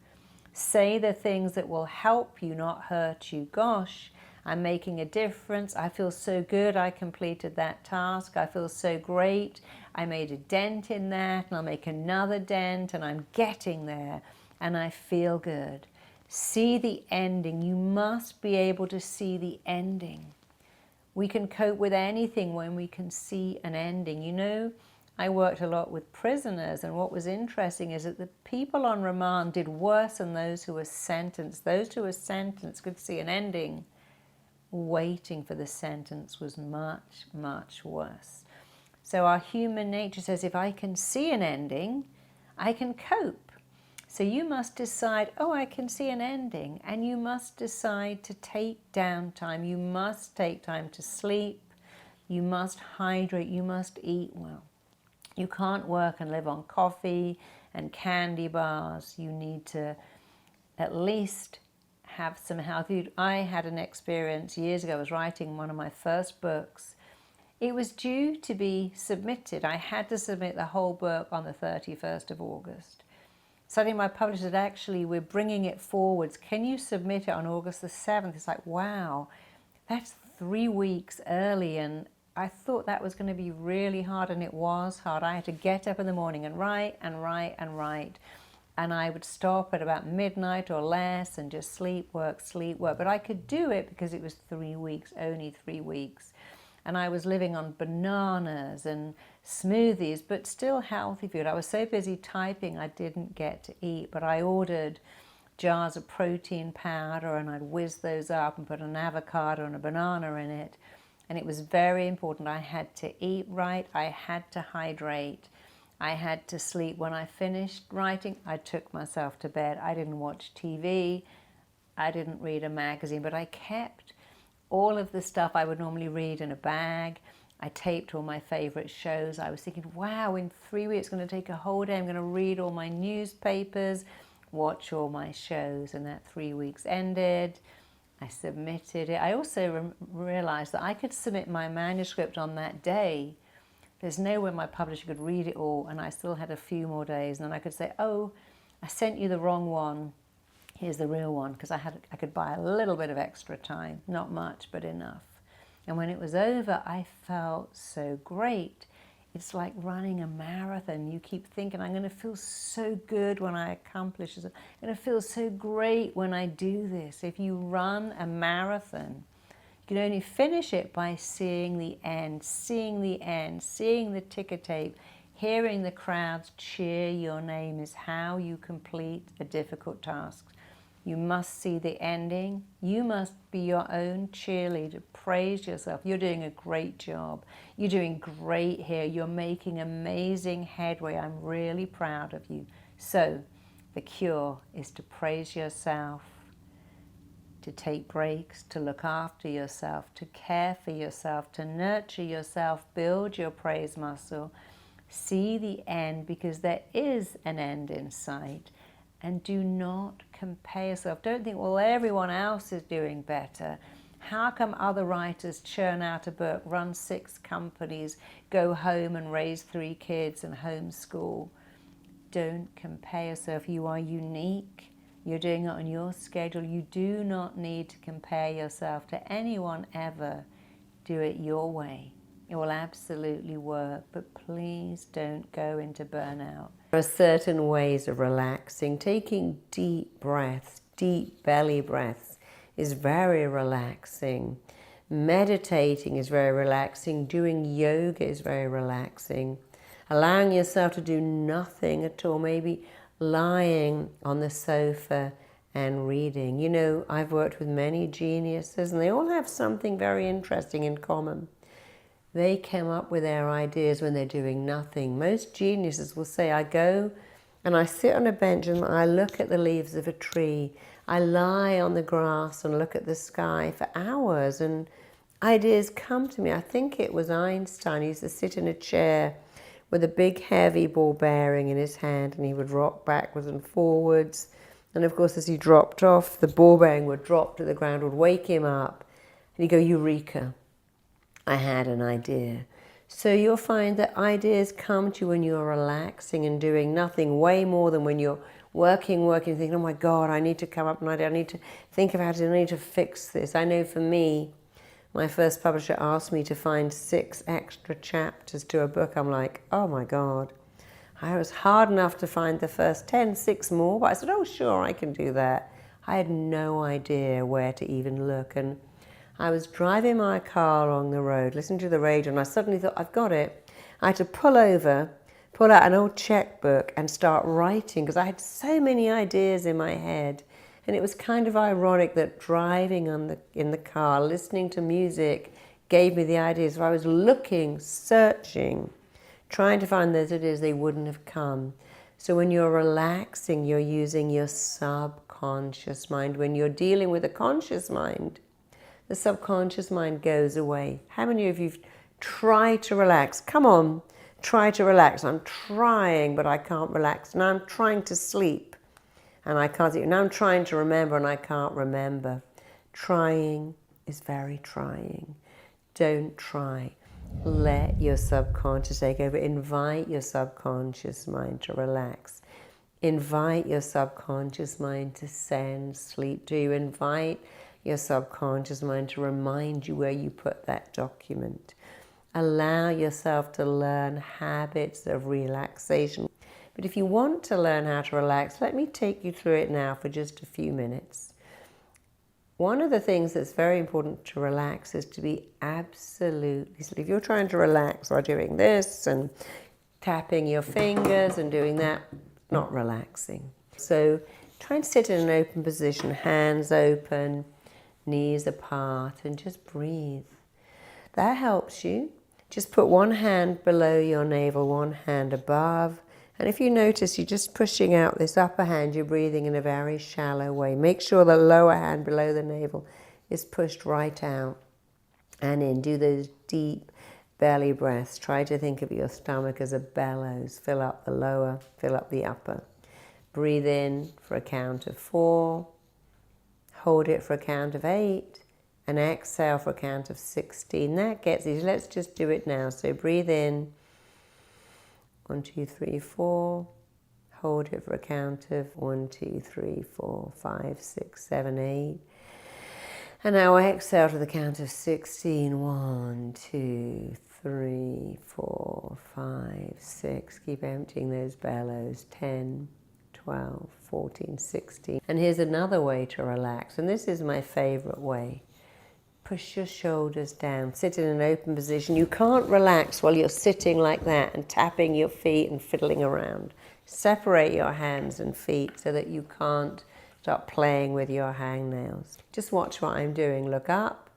say the things that will help you, not hurt you. Gosh, I'm making a difference. I feel so good. I completed that task. I feel so great. I made a dent in that, and I'll make another dent, and I'm getting there, and I feel good. See the ending. You must be able to see the ending. We can cope with anything when we can see an ending. You know, I worked a lot with prisoners, and what was interesting is that the people on remand did worse than those who were sentenced. Those who were sentenced could see an ending. Waiting for the sentence was much, much worse. So our human nature says, if I can see an ending, I can cope. So you must decide, oh, I can see an ending, and you must decide to take downtime. You must take time to sleep. You must hydrate. You must eat well. You can't work and live on coffee and candy bars. You need to at least have some healthy food. I had an experience years ago. I was writing one of my first books. It was due to be submitted. I had to submit the whole book on the 31st of August. Suddenly my publisher said, actually, we're bringing it forwards. Can you submit it on August the 7th? It's like, wow, that's 3 weeks early. And I thought that was going to be really hard, and it was hard. I had to get up in the morning and write and write and write. And I would stop at about midnight or less and just sleep, work. But I could do it because it was 3 weeks, only 3 weeks. And I was living on bananas and smoothies, but still healthy food. I was so busy typing I didn't get to eat, but I ordered jars of protein powder, and I'd whiz those up and put an avocado and a banana in it. And it was very important. I had to eat right. I had to hydrate. I had to sleep. When I finished writing, I took myself to bed. I didn't watch TV. I didn't read a magazine, but I kept all of the stuff I would normally read in a bag. I taped all my favorite shows. I was thinking, wow, in 3 weeks, it's going to take a whole day. I'm going to read all my newspapers, watch all my shows. And that 3 weeks ended. I submitted it. I also realized that I could submit my manuscript on that day. There's no way my publisher could read it all, and I still had a few more days. And then I could say, oh, I sent you the wrong one. Here's the real one, because I could buy a little bit of extra time. Not much, but enough. And when it was over, I felt so great. It's like running a marathon. You keep thinking, I'm going to feel so good when I accomplish this. I'm going to feel so great when I do this. If you run a marathon, you can only finish it by seeing the end, seeing the ticker tape, Hearing the crowds cheer your name is how you complete a difficult task. You must see the ending. You must be your own cheerleader. Praise yourself. You're doing a great job. You're doing great here. You're making amazing headway. I'm really proud of you. So the cure is to praise yourself, to take breaks, to look after yourself, to care for yourself, to nurture yourself, build your praise muscle, see the end, because there is an end in sight. And do not compare yourself. Don't think, well, everyone else is doing better. How come other writers churn out a book, run 6 companies, go home and raise 3 kids and homeschool? Don't compare yourself. You are unique. You're doing it on your schedule. You do not need to compare yourself to anyone ever. Do it your way. It will absolutely work, but please don't go into burnout. There are certain ways of relaxing. Taking deep breaths, deep belly breaths, is very relaxing. Meditating is very relaxing. Doing yoga is very relaxing. Allowing yourself to do nothing at all, maybe lying on the sofa and reading. You know, I've worked with many geniuses and they all have something very interesting in common. They came up with their ideas when they're doing nothing. Most geniuses will say, I go and I sit on a bench and I look at the leaves of a tree. I lie on the grass and look at the sky for hours and ideas come to me. I think it was Einstein. He used to sit in a chair with a big heavy ball bearing in his hand and he would rock backwards and forwards. And of course, as he dropped off, the ball bearing would drop to the ground, would wake him up and he'd go, Eureka. I had an idea. So you'll find that ideas come to you when you're relaxing and doing nothing, way more than when you're working, thinking, oh my God, I need to come up with an idea, I need to think about it, I need to fix this. I know for me, my first publisher asked me to find 6 extra chapters to a book. I'm like, oh my God. I was hard enough to find the first 10, 6 more, but I said, oh sure, I can do that. I had no idea where to even look. And I was driving my car along the road, listening to the radio, and I suddenly thought, I've got it. I had to pull over, pull out an old checkbook and start writing because I had so many ideas in my head. And it was kind of ironic that driving in the car, listening to music, gave me the ideas. So I was looking, searching, trying to find those ideas, they wouldn't have come. So when you're relaxing, you're using your subconscious mind. When you're dealing with a conscious mind, the subconscious mind goes away. How many of you try to relax? Come on, try to relax. I'm trying, but I can't relax. Now I'm trying to sleep, and I can't sleep. Now I'm trying to remember, and I can't remember. Trying is very trying. Don't try. Let your subconscious take over. Invite your subconscious mind to relax. Invite your subconscious mind to send sleep to you. Invite your subconscious mind to remind you where you put that document. Allow yourself to learn habits of relaxation. But if you want to learn how to relax, let me take you through it now for just a few minutes. One of the things that's very important to relax is to be absolutely still. If you're trying to relax by doing this and tapping your fingers and doing that, not relaxing. So try and sit in an open position, hands open, knees apart, and just breathe. That helps you. Just put one hand below your navel, one hand above. And if you notice you're just pushing out this upper hand, you're breathing in a very shallow way. Make sure the lower hand below the navel is pushed right out and in. Do those deep belly breaths. Try to think of your stomach as a bellows. Fill up the lower, fill up the upper. Breathe in for a count of 4. Hold it for a count of 8. And exhale for a count of 16. That gets easy. Let's just do it now. So breathe in. 1, 2, 3, 4. Hold it for a count of 1, 2, 3, 4, 5, 6, 7, 8. And now exhale to the count of 16. 1, 2, 3, 4, 5, 6. Keep emptying those bellows. 10, 12, 14, 16. And here's another way to relax. And this is my favorite way. push your shoulders down. Sit in an open position. You can't relax while you're sitting like that and tapping your feet and fiddling around. Separate your hands and feet so that you can't start playing with your hangnails. Just watch what I'm doing. Look up.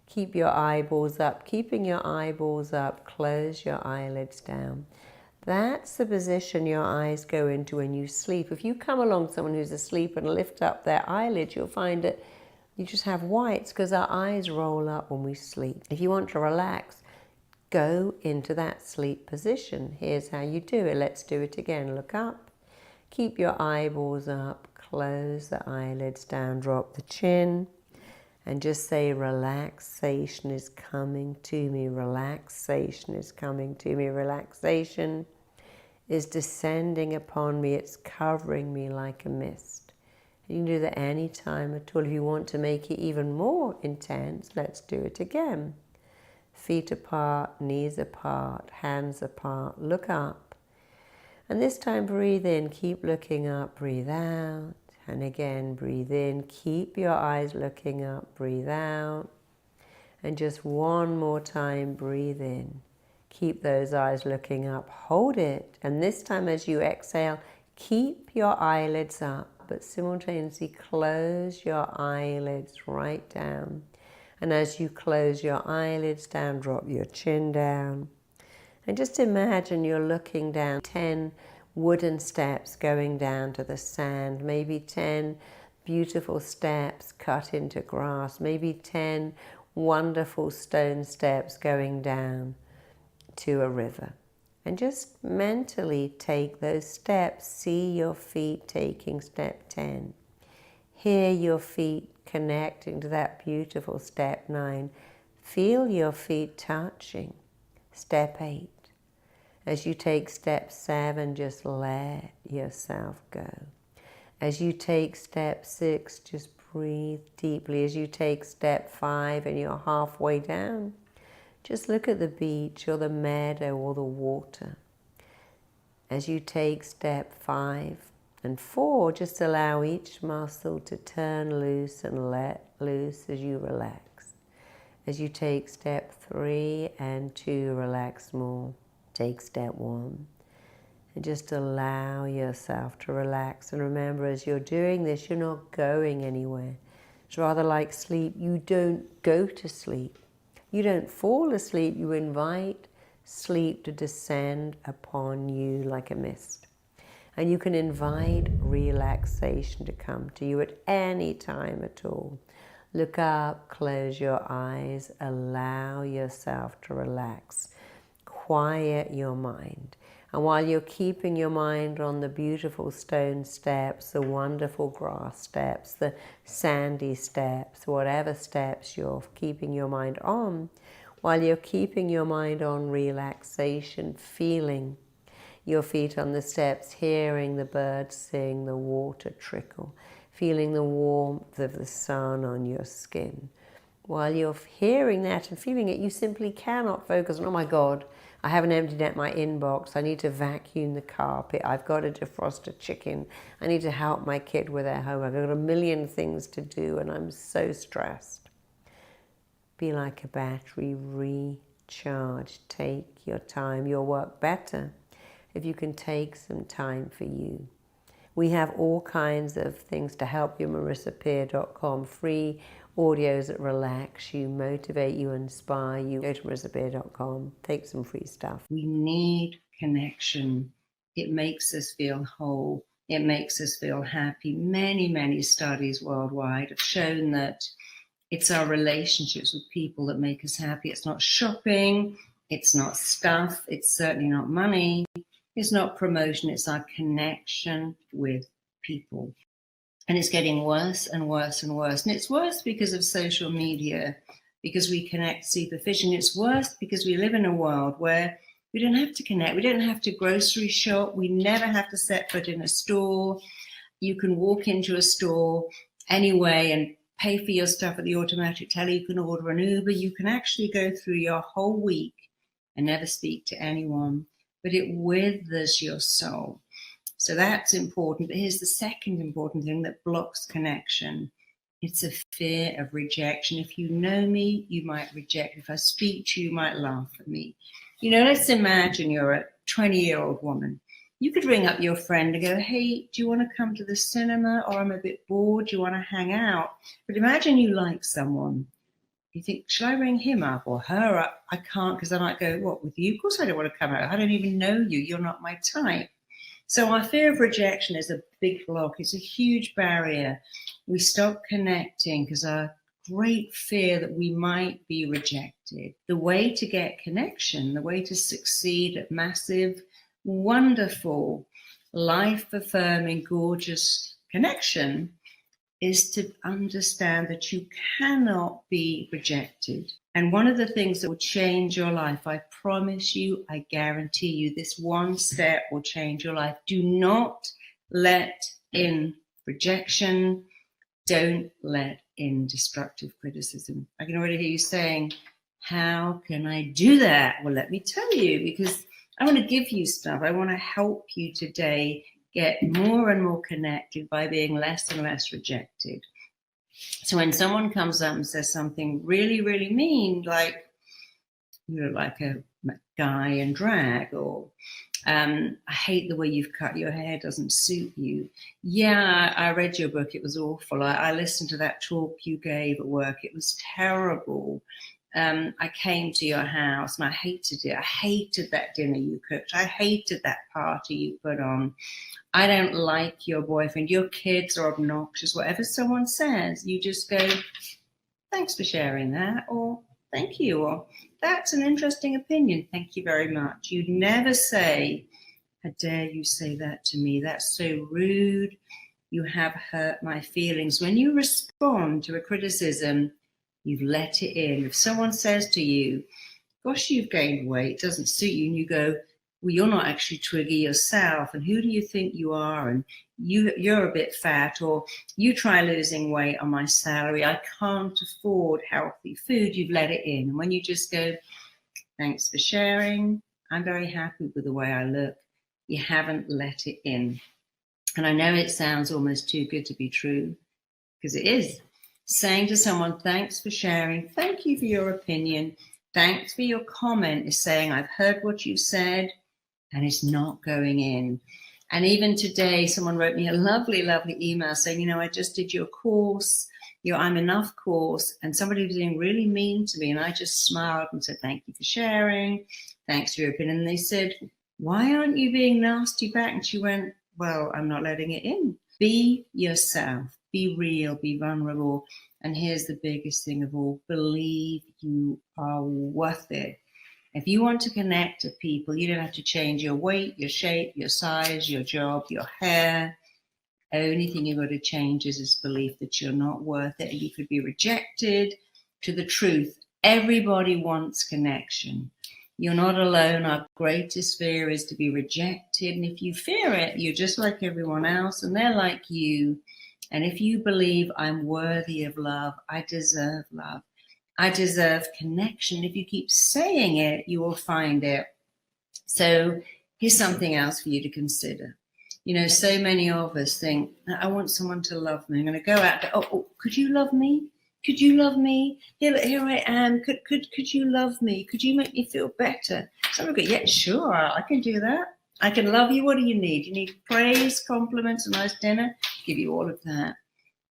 Keep your eyeballs up. Keeping your eyeballs up, close your eyelids down. That's the position your eyes go into when you sleep. If you come along someone who's asleep and lift up their eyelids, you'll find that you just have whites because our eyes roll up when we sleep. If you want to relax, go into that sleep position. Here's how you do it. Let's do it again. Look up. Keep your eyeballs up. Close the eyelids down. Drop the chin. And just say, relaxation is coming to me. Relaxation is coming to me. Relaxation is descending upon me. It's covering me like a mist. You can do that any time at all. If you want to make it even more intense, let's do it again. Feet apart, knees apart, hands apart. Look up. And this time breathe in. Keep looking up. Breathe out. And again, breathe in. Keep your eyes looking up. Breathe out. And just one more time, breathe in. Keep those eyes looking up. Hold it. And this time as you exhale, keep your eyelids up, but simultaneously close your eyelids right down. And as you close your eyelids down, drop your chin down. And just imagine you're looking down 10 wooden steps going down to the sand, maybe 10 beautiful steps cut into grass, maybe 10 wonderful stone steps going down to a river. And just mentally take those steps. See your feet taking step 10. Hear your feet connecting to that beautiful step 9. Feel your feet touching step 8. As you take step 7, just let yourself go. As you take step 6, just breathe deeply. As you take step 5 and you're halfway down, just look at the beach or the meadow or the water. As you take step 5 and 4, just allow each muscle to turn loose and let loose as you relax. As you take step 3 and 2, relax more. Take step 1 and just allow yourself to relax. And remember, as you're doing this, you're not going anywhere. It's rather like sleep. You don't go to sleep. You don't fall asleep. You invite sleep to descend upon you like a mist. And you can invite relaxation to come to you at any time at all. Look up, close your eyes, allow yourself to relax. Quiet your mind. And while you're keeping your mind on the beautiful stone steps, the wonderful grass steps, the sandy steps, whatever steps you're keeping your mind on, while you're keeping your mind on relaxation, feeling your feet on the steps, hearing the birds sing, the water trickle, feeling the warmth of the sun on your skin. While you're hearing that and feeling it, you simply cannot focus on, oh my God, I haven't emptied out my inbox. I need to vacuum the carpet. I've got to defrost a chicken. I need to help my kid with their homework. I've got a million things to do and I'm so stressed. Be like a battery, recharge. Take your time. You'll work better if you can take some time for you. We have all kinds of things to help you, marisapeer.com, free audios that relax you, motivate you, inspire you. Go to marisapeer.com, take some free stuff. We need connection. It makes us feel whole. It makes us feel happy. Many, many studies worldwide have shown that it's our relationships with people that make us happy. It's not shopping. It's not stuff. It's certainly not money. It's not promotion. It's our connection with people. And it's getting worse and worse and worse. And it's worse because of social media, because we connect superficially. It's worse because we live in a world where we don't have to connect. We don't have to grocery shop. We never have to set foot in a store. You can walk into a store anyway and pay for your stuff at the automatic teller. You can order an Uber. You can actually go through your whole week and never speak to anyone. But it withers your soul. So that's important. But here's the second important thing that blocks connection. It's a fear of rejection. If you know me, you might reject. If I speak to you, you might laugh at me. You know, let's imagine you're a 20-year-old woman. You could ring up your friend and go, hey, do you want to come to the cinema? Or I'm a bit bored. Do you want to hang out? But imagine you like someone. You think, should I ring him up or her up? I can't, because I might go, what, with you? Of course I don't want to come out. I don't even know you. You're not my type. So our fear of rejection is a big block. It's a huge barrier. We stop connecting because our great fear that we might be rejected. The way to get connection, the way to succeed at massive, wonderful, life-affirming, gorgeous connection is to understand that you cannot be rejected. And one of the things that will change your life, I promise you, I guarantee you, this one step will change your life. Do not let in rejection. Don't let in destructive criticism. I can already hear you saying, how can I do that? Well, let me tell you, because I want to give you stuff. I want to help you today get more and more connected by being less and less rejected. So when someone comes up and says something really, really mean, like, you look like a guy in drag, or I hate the way you've cut your hair, doesn't suit you. Yeah, I read your book, it was awful. I listened to that talk you gave at work, it was terrible. I came to your house and I hated it. I hated that dinner you cooked. I hated that party you put on. I don't like your boyfriend. Your kids are obnoxious. Whatever someone says, you just go, thanks for sharing that, or thank you, or that's an interesting opinion. Thank you very much. You'd never say, how dare you say that to me? That's so rude. You have hurt my feelings. When you respond to a criticism, you've let it in. If someone says to you, gosh, you've gained weight, doesn't suit you, and you go, well, you're not actually Twiggy yourself, and who do you think you are? And you're a bit fat, or you try losing weight on my salary. I can't afford healthy food. You've let it in. And when you just go, thanks for sharing, I'm very happy with the way I look, you haven't let it in. And I know it sounds almost too good to be true, because it is. Saying to someone, thanks for sharing, thank you for your opinion, thanks for your comment, is saying, I've heard what you said, and it's not going in. And even today, someone wrote me a lovely, lovely email saying, you know, I just did your course, your I'm Enough course, and somebody was being really mean to me. And I just smiled and said, thank you for sharing. Thanks for your opinion. And they said, why aren't you being nasty back? And she went, well, I'm not letting it in. Be yourself, be real, be vulnerable. And here's the biggest thing of all, believe you are worth it. If you want to connect to people, you don't have to change your weight, your shape, your size, your job, your hair. Only thing you've got to change is this belief that you're not worth it and you could be rejected. To the truth, everybody wants connection. You're not alone. Our greatest fear is to be rejected. And if you fear it, you're just like everyone else and they're like you. And if you believe I'm worthy of love, I deserve love, I deserve connection, if you keep saying it, you will find it. So here's something else for you to consider. You know, so many of us think, I want someone to love me. I'm going to go out. Oh, could you love me? Could you love me? Here I am. Could you love me? Could you make me feel better? Someone go, yeah, sure, I can do that. I can love you. What do you need? You need praise, compliments, a nice dinner? Give you all of that.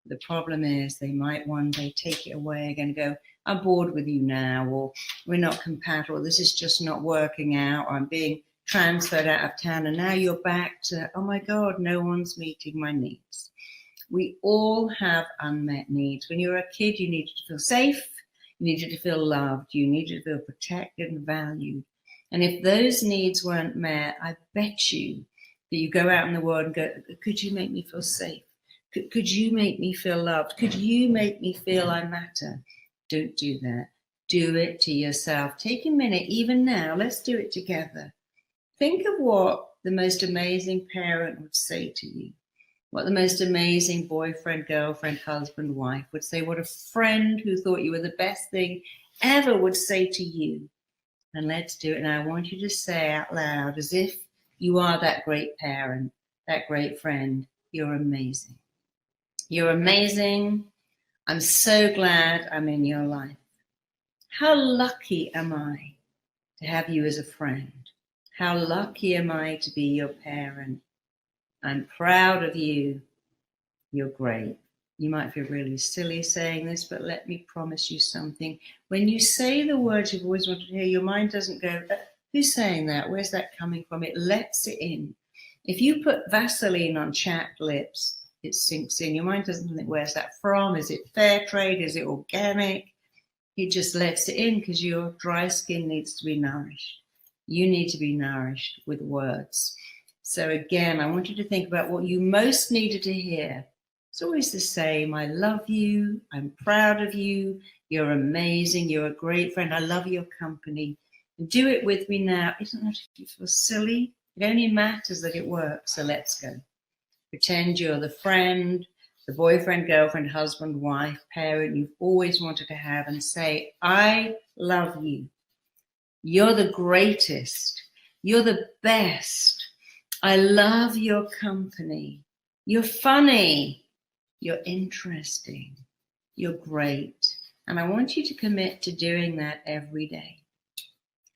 The problem is they might one day take it away again and go, I'm bored with you now, or we're not compatible, this is just not working out, or I'm being transferred out of town, and now you're back to, oh my God, no one's meeting my needs. We all have unmet needs. When you're a kid, you needed to feel safe, you needed to feel loved, you needed to feel protected and valued. And if those needs weren't met, I bet you that you go out in the world and go, could you make me feel safe? Could you make me feel loved? Could you make me feel I matter? Don't do that. Do it to yourself. Take a minute, even now, let's do it together. Think of what the most amazing parent would say to you, what the most amazing boyfriend, girlfriend, husband, wife would say, what a friend who thought you were the best thing ever would say to you. And let's do it now. I want you to say out loud, as if you are that great parent, that great friend, you're amazing. You're amazing. I'm so glad I'm in your life. How lucky am I to have you as a friend? How lucky am I to be your parent? I'm proud of you. You're great. You might feel really silly saying this, but let me promise you something. When you say the words you've always wanted to hear, your mind doesn't go, who's saying that? Where's that coming from? It lets it in. If you put Vaseline on chapped lips, it sinks in. Your mind doesn't think, where's that from? Is it fair trade? Is it organic? It just lets it in because your dry skin needs to be nourished. You need to be nourished with words. So again, I want you to think about what you most needed to hear. It's always the same. I love you. I'm proud of you. You're amazing. You're a great friend. I love your company. Do it with me now. It doesn't matter if you feel silly. It only matters that it works. So let's go. Pretend you're the friend, the boyfriend, girlfriend, husband, wife, parent you've always wanted to have, and say, I love you. You're the greatest. You're the best. I love your company. You're funny. You're interesting. You're great. And I want you to commit to doing that every day.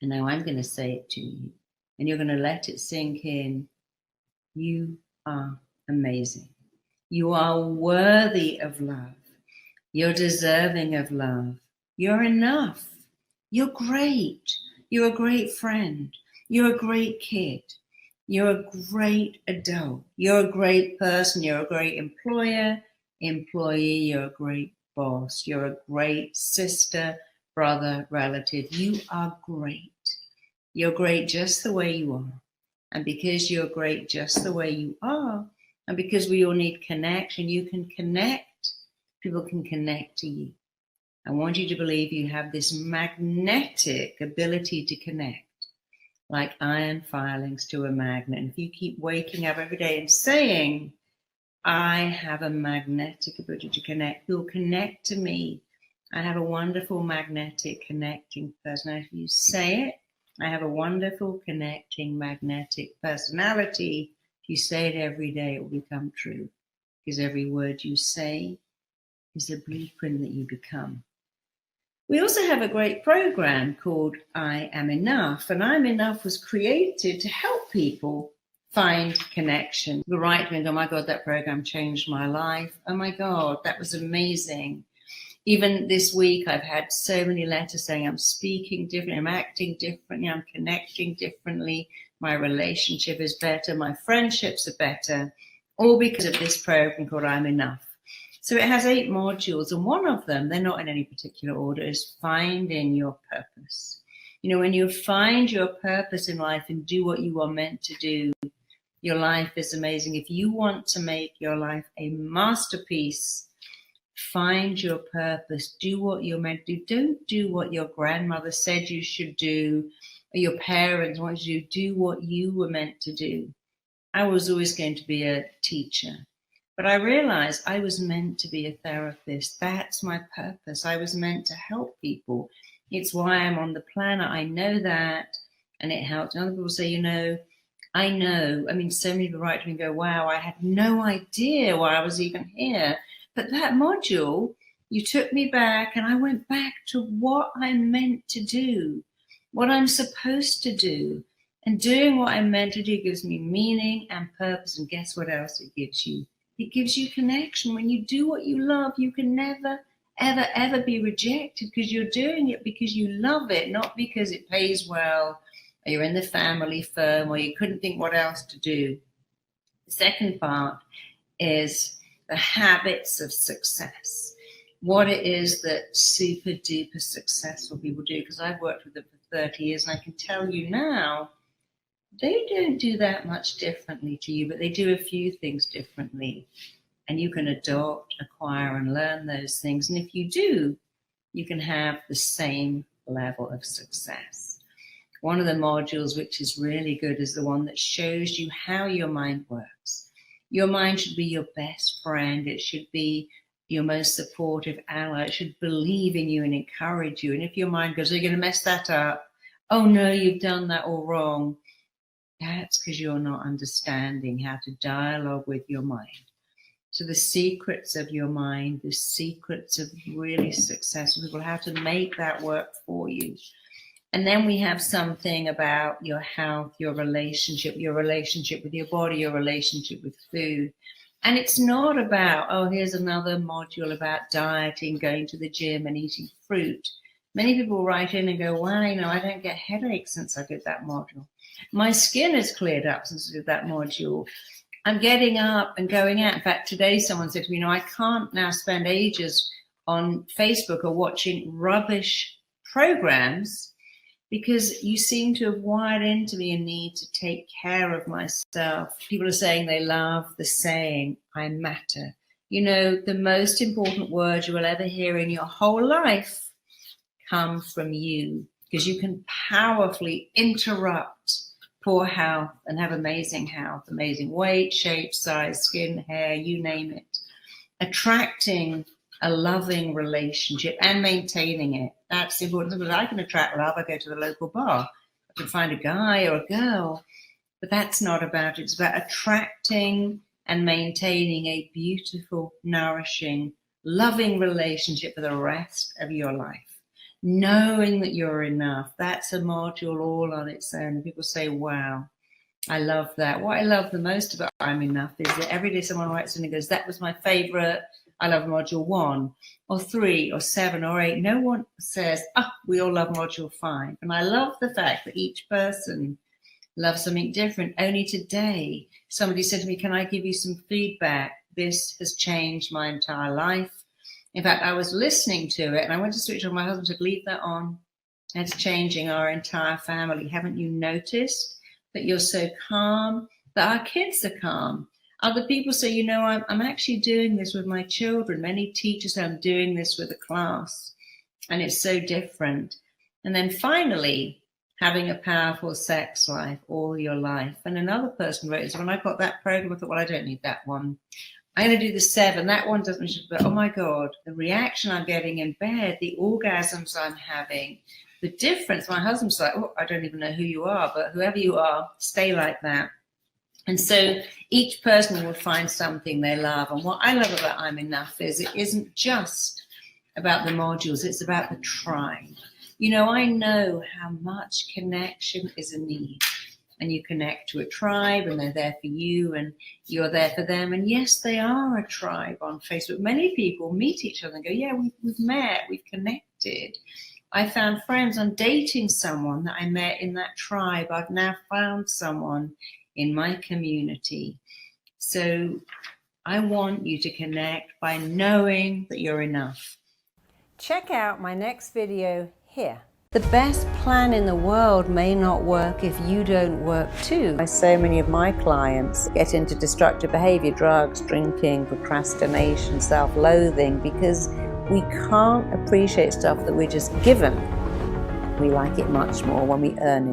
And now I'm going to say it to you. And you're going to let it sink in. You are amazing. You are worthy of love. You're deserving of love. You're enough. You're great. You're a great friend. You're a great kid. You're a great adult. You're a great person. You're a great employer, employee. You're a great boss. You're a great sister, brother, relative. You are great. You're great just the way you are. And because you're great just the way you are, and because we all need connection, you can connect. People can connect to you. I want you to believe you have this magnetic ability to connect, like iron filings to a magnet. And if you keep waking up every day and saying, I have a magnetic ability to connect, you'll connect to me. I have a wonderful magnetic connecting personality. If you say it, I have a wonderful connecting magnetic personality. If you say it every day, it will become true. Because every word you say is a blueprint that you become. We also have a great program called I Am Enough. And I'm Enough was created to help people find connection. The right thing, oh my God, that program changed my life. Oh my God, that was amazing. Even this week, I've had so many letters saying I'm speaking differently, I'm acting differently, I'm connecting differently, my relationship is better, my friendships are better, all because of this program called I'm Enough. So it has 8 modules, and one of them, they're not in any particular order, is finding your purpose. You know, when you find your purpose in life and do what you are meant to do, your life is amazing. If you want to make your life a masterpiece, find your purpose, do what you're meant to do. Don't do what your grandmother said you should do, or your parents wanted you to do what you were meant to do. I was always going to be a teacher, but I realized I was meant to be a therapist. That's my purpose. I was meant to help people. It's why I'm on the planet. I know that, and it helps. And other people say, you know, I know. I mean, so many people write to me and go, wow, I had no idea why I was even here. But that module, you took me back, and I went back to what I'm meant to do, what I'm supposed to do. And doing what I'm meant to do gives me meaning and purpose. And guess what else it gives you? It gives you connection. When you do what you love, you can never, ever, ever be rejected, because you're doing it because you love it, not because it pays well, or you're in the family firm, or you couldn't think what else to do. The second part is the habits of success. What it is that super duper successful people do, because I've worked with them for 30 years, and I can tell you now, they don't do that much differently to you, but they do a few things differently. And you can adopt, acquire, and learn those things. And if you do, you can have the same level of success. One of the modules which is really good is the one that shows you how your mind works. Your mind should be your best friend. It should be your most supportive ally. It should believe in you and encourage you. And if your mind goes, "Are you going to mess that up? Oh no, you've done that all wrong," that's because you're not understanding how to dialogue with your mind. So the secrets of your mind, the secrets of really successful people, how to make that work for you. And then we have something about your health, your relationship with your body, your relationship with food. And it's not about, oh, here's another module about dieting, going to the gym and eating fruit. Many people write in and go, wow, I don't get headaches since I did that module. My skin has cleared up since I did that module. I'm getting up and going out. In fact, today someone said to me, I can't now spend ages on Facebook or watching rubbish programs because you seem to have wired into me a need to take care of myself. People are saying they love the saying, I matter. The most important words you will ever hear in your whole life come from you, because you can powerfully interrupt poor health and have amazing health, amazing weight, shape, size, skin, hair, you name it. Attracting a loving relationship and maintaining it. That's important, because I can attract love. I go to the local bar. I can find a guy or a girl, but that's not about it. It's about attracting and maintaining a beautiful, nourishing, loving relationship for the rest of your life. Knowing that you're enough, that's a module all on its own. People say, wow, I love that. What I love the most about I'm Enough is that every day someone writes in and goes, that was my favorite. I love module 1 or 3 or 7 or 8. No one says, we all love module 5. And I love the fact that each person loves something different. Only today, somebody said to me, can I give you some feedback? This has changed my entire life. In fact, I was listening to it and I went to switch on. My husband said, leave that on. It's changing our entire family. Haven't you noticed that you're so calm, that our kids are calm? Other people say, I'm actually doing this with my children. Many teachers say, I'm doing this with a class. And it's so different. And then finally, having a powerful sex life all your life. And another person wrote, so when I got that program, I thought, well, I don't need that one. I'm going to do the 7. That one doesn't, but oh my God, the reaction I'm getting in bed, the orgasms I'm having, the difference. My husband's like, I don't even know who you are, but whoever you are, stay like that. And so each person will find something they love. And what I love about I'm Enough is it isn't just about the modules, it's about the tribe. I know how much connection is a need. And you connect to a tribe and they're there for you and you're there for them. And yes, they are a tribe on Facebook. Many people meet each other and go, yeah, we've met, we've connected. I found friends. I'm dating someone that I met in that tribe. I've now found someone in my community. So I want you to connect by knowing that you're enough. Check out my next video here. The best plan in the world may not work if you don't work too. So many of my clients get into destructive behavior, drugs, drinking, procrastination, self-loathing, because we can't appreciate stuff that we're just given. We like it much more when we earn it.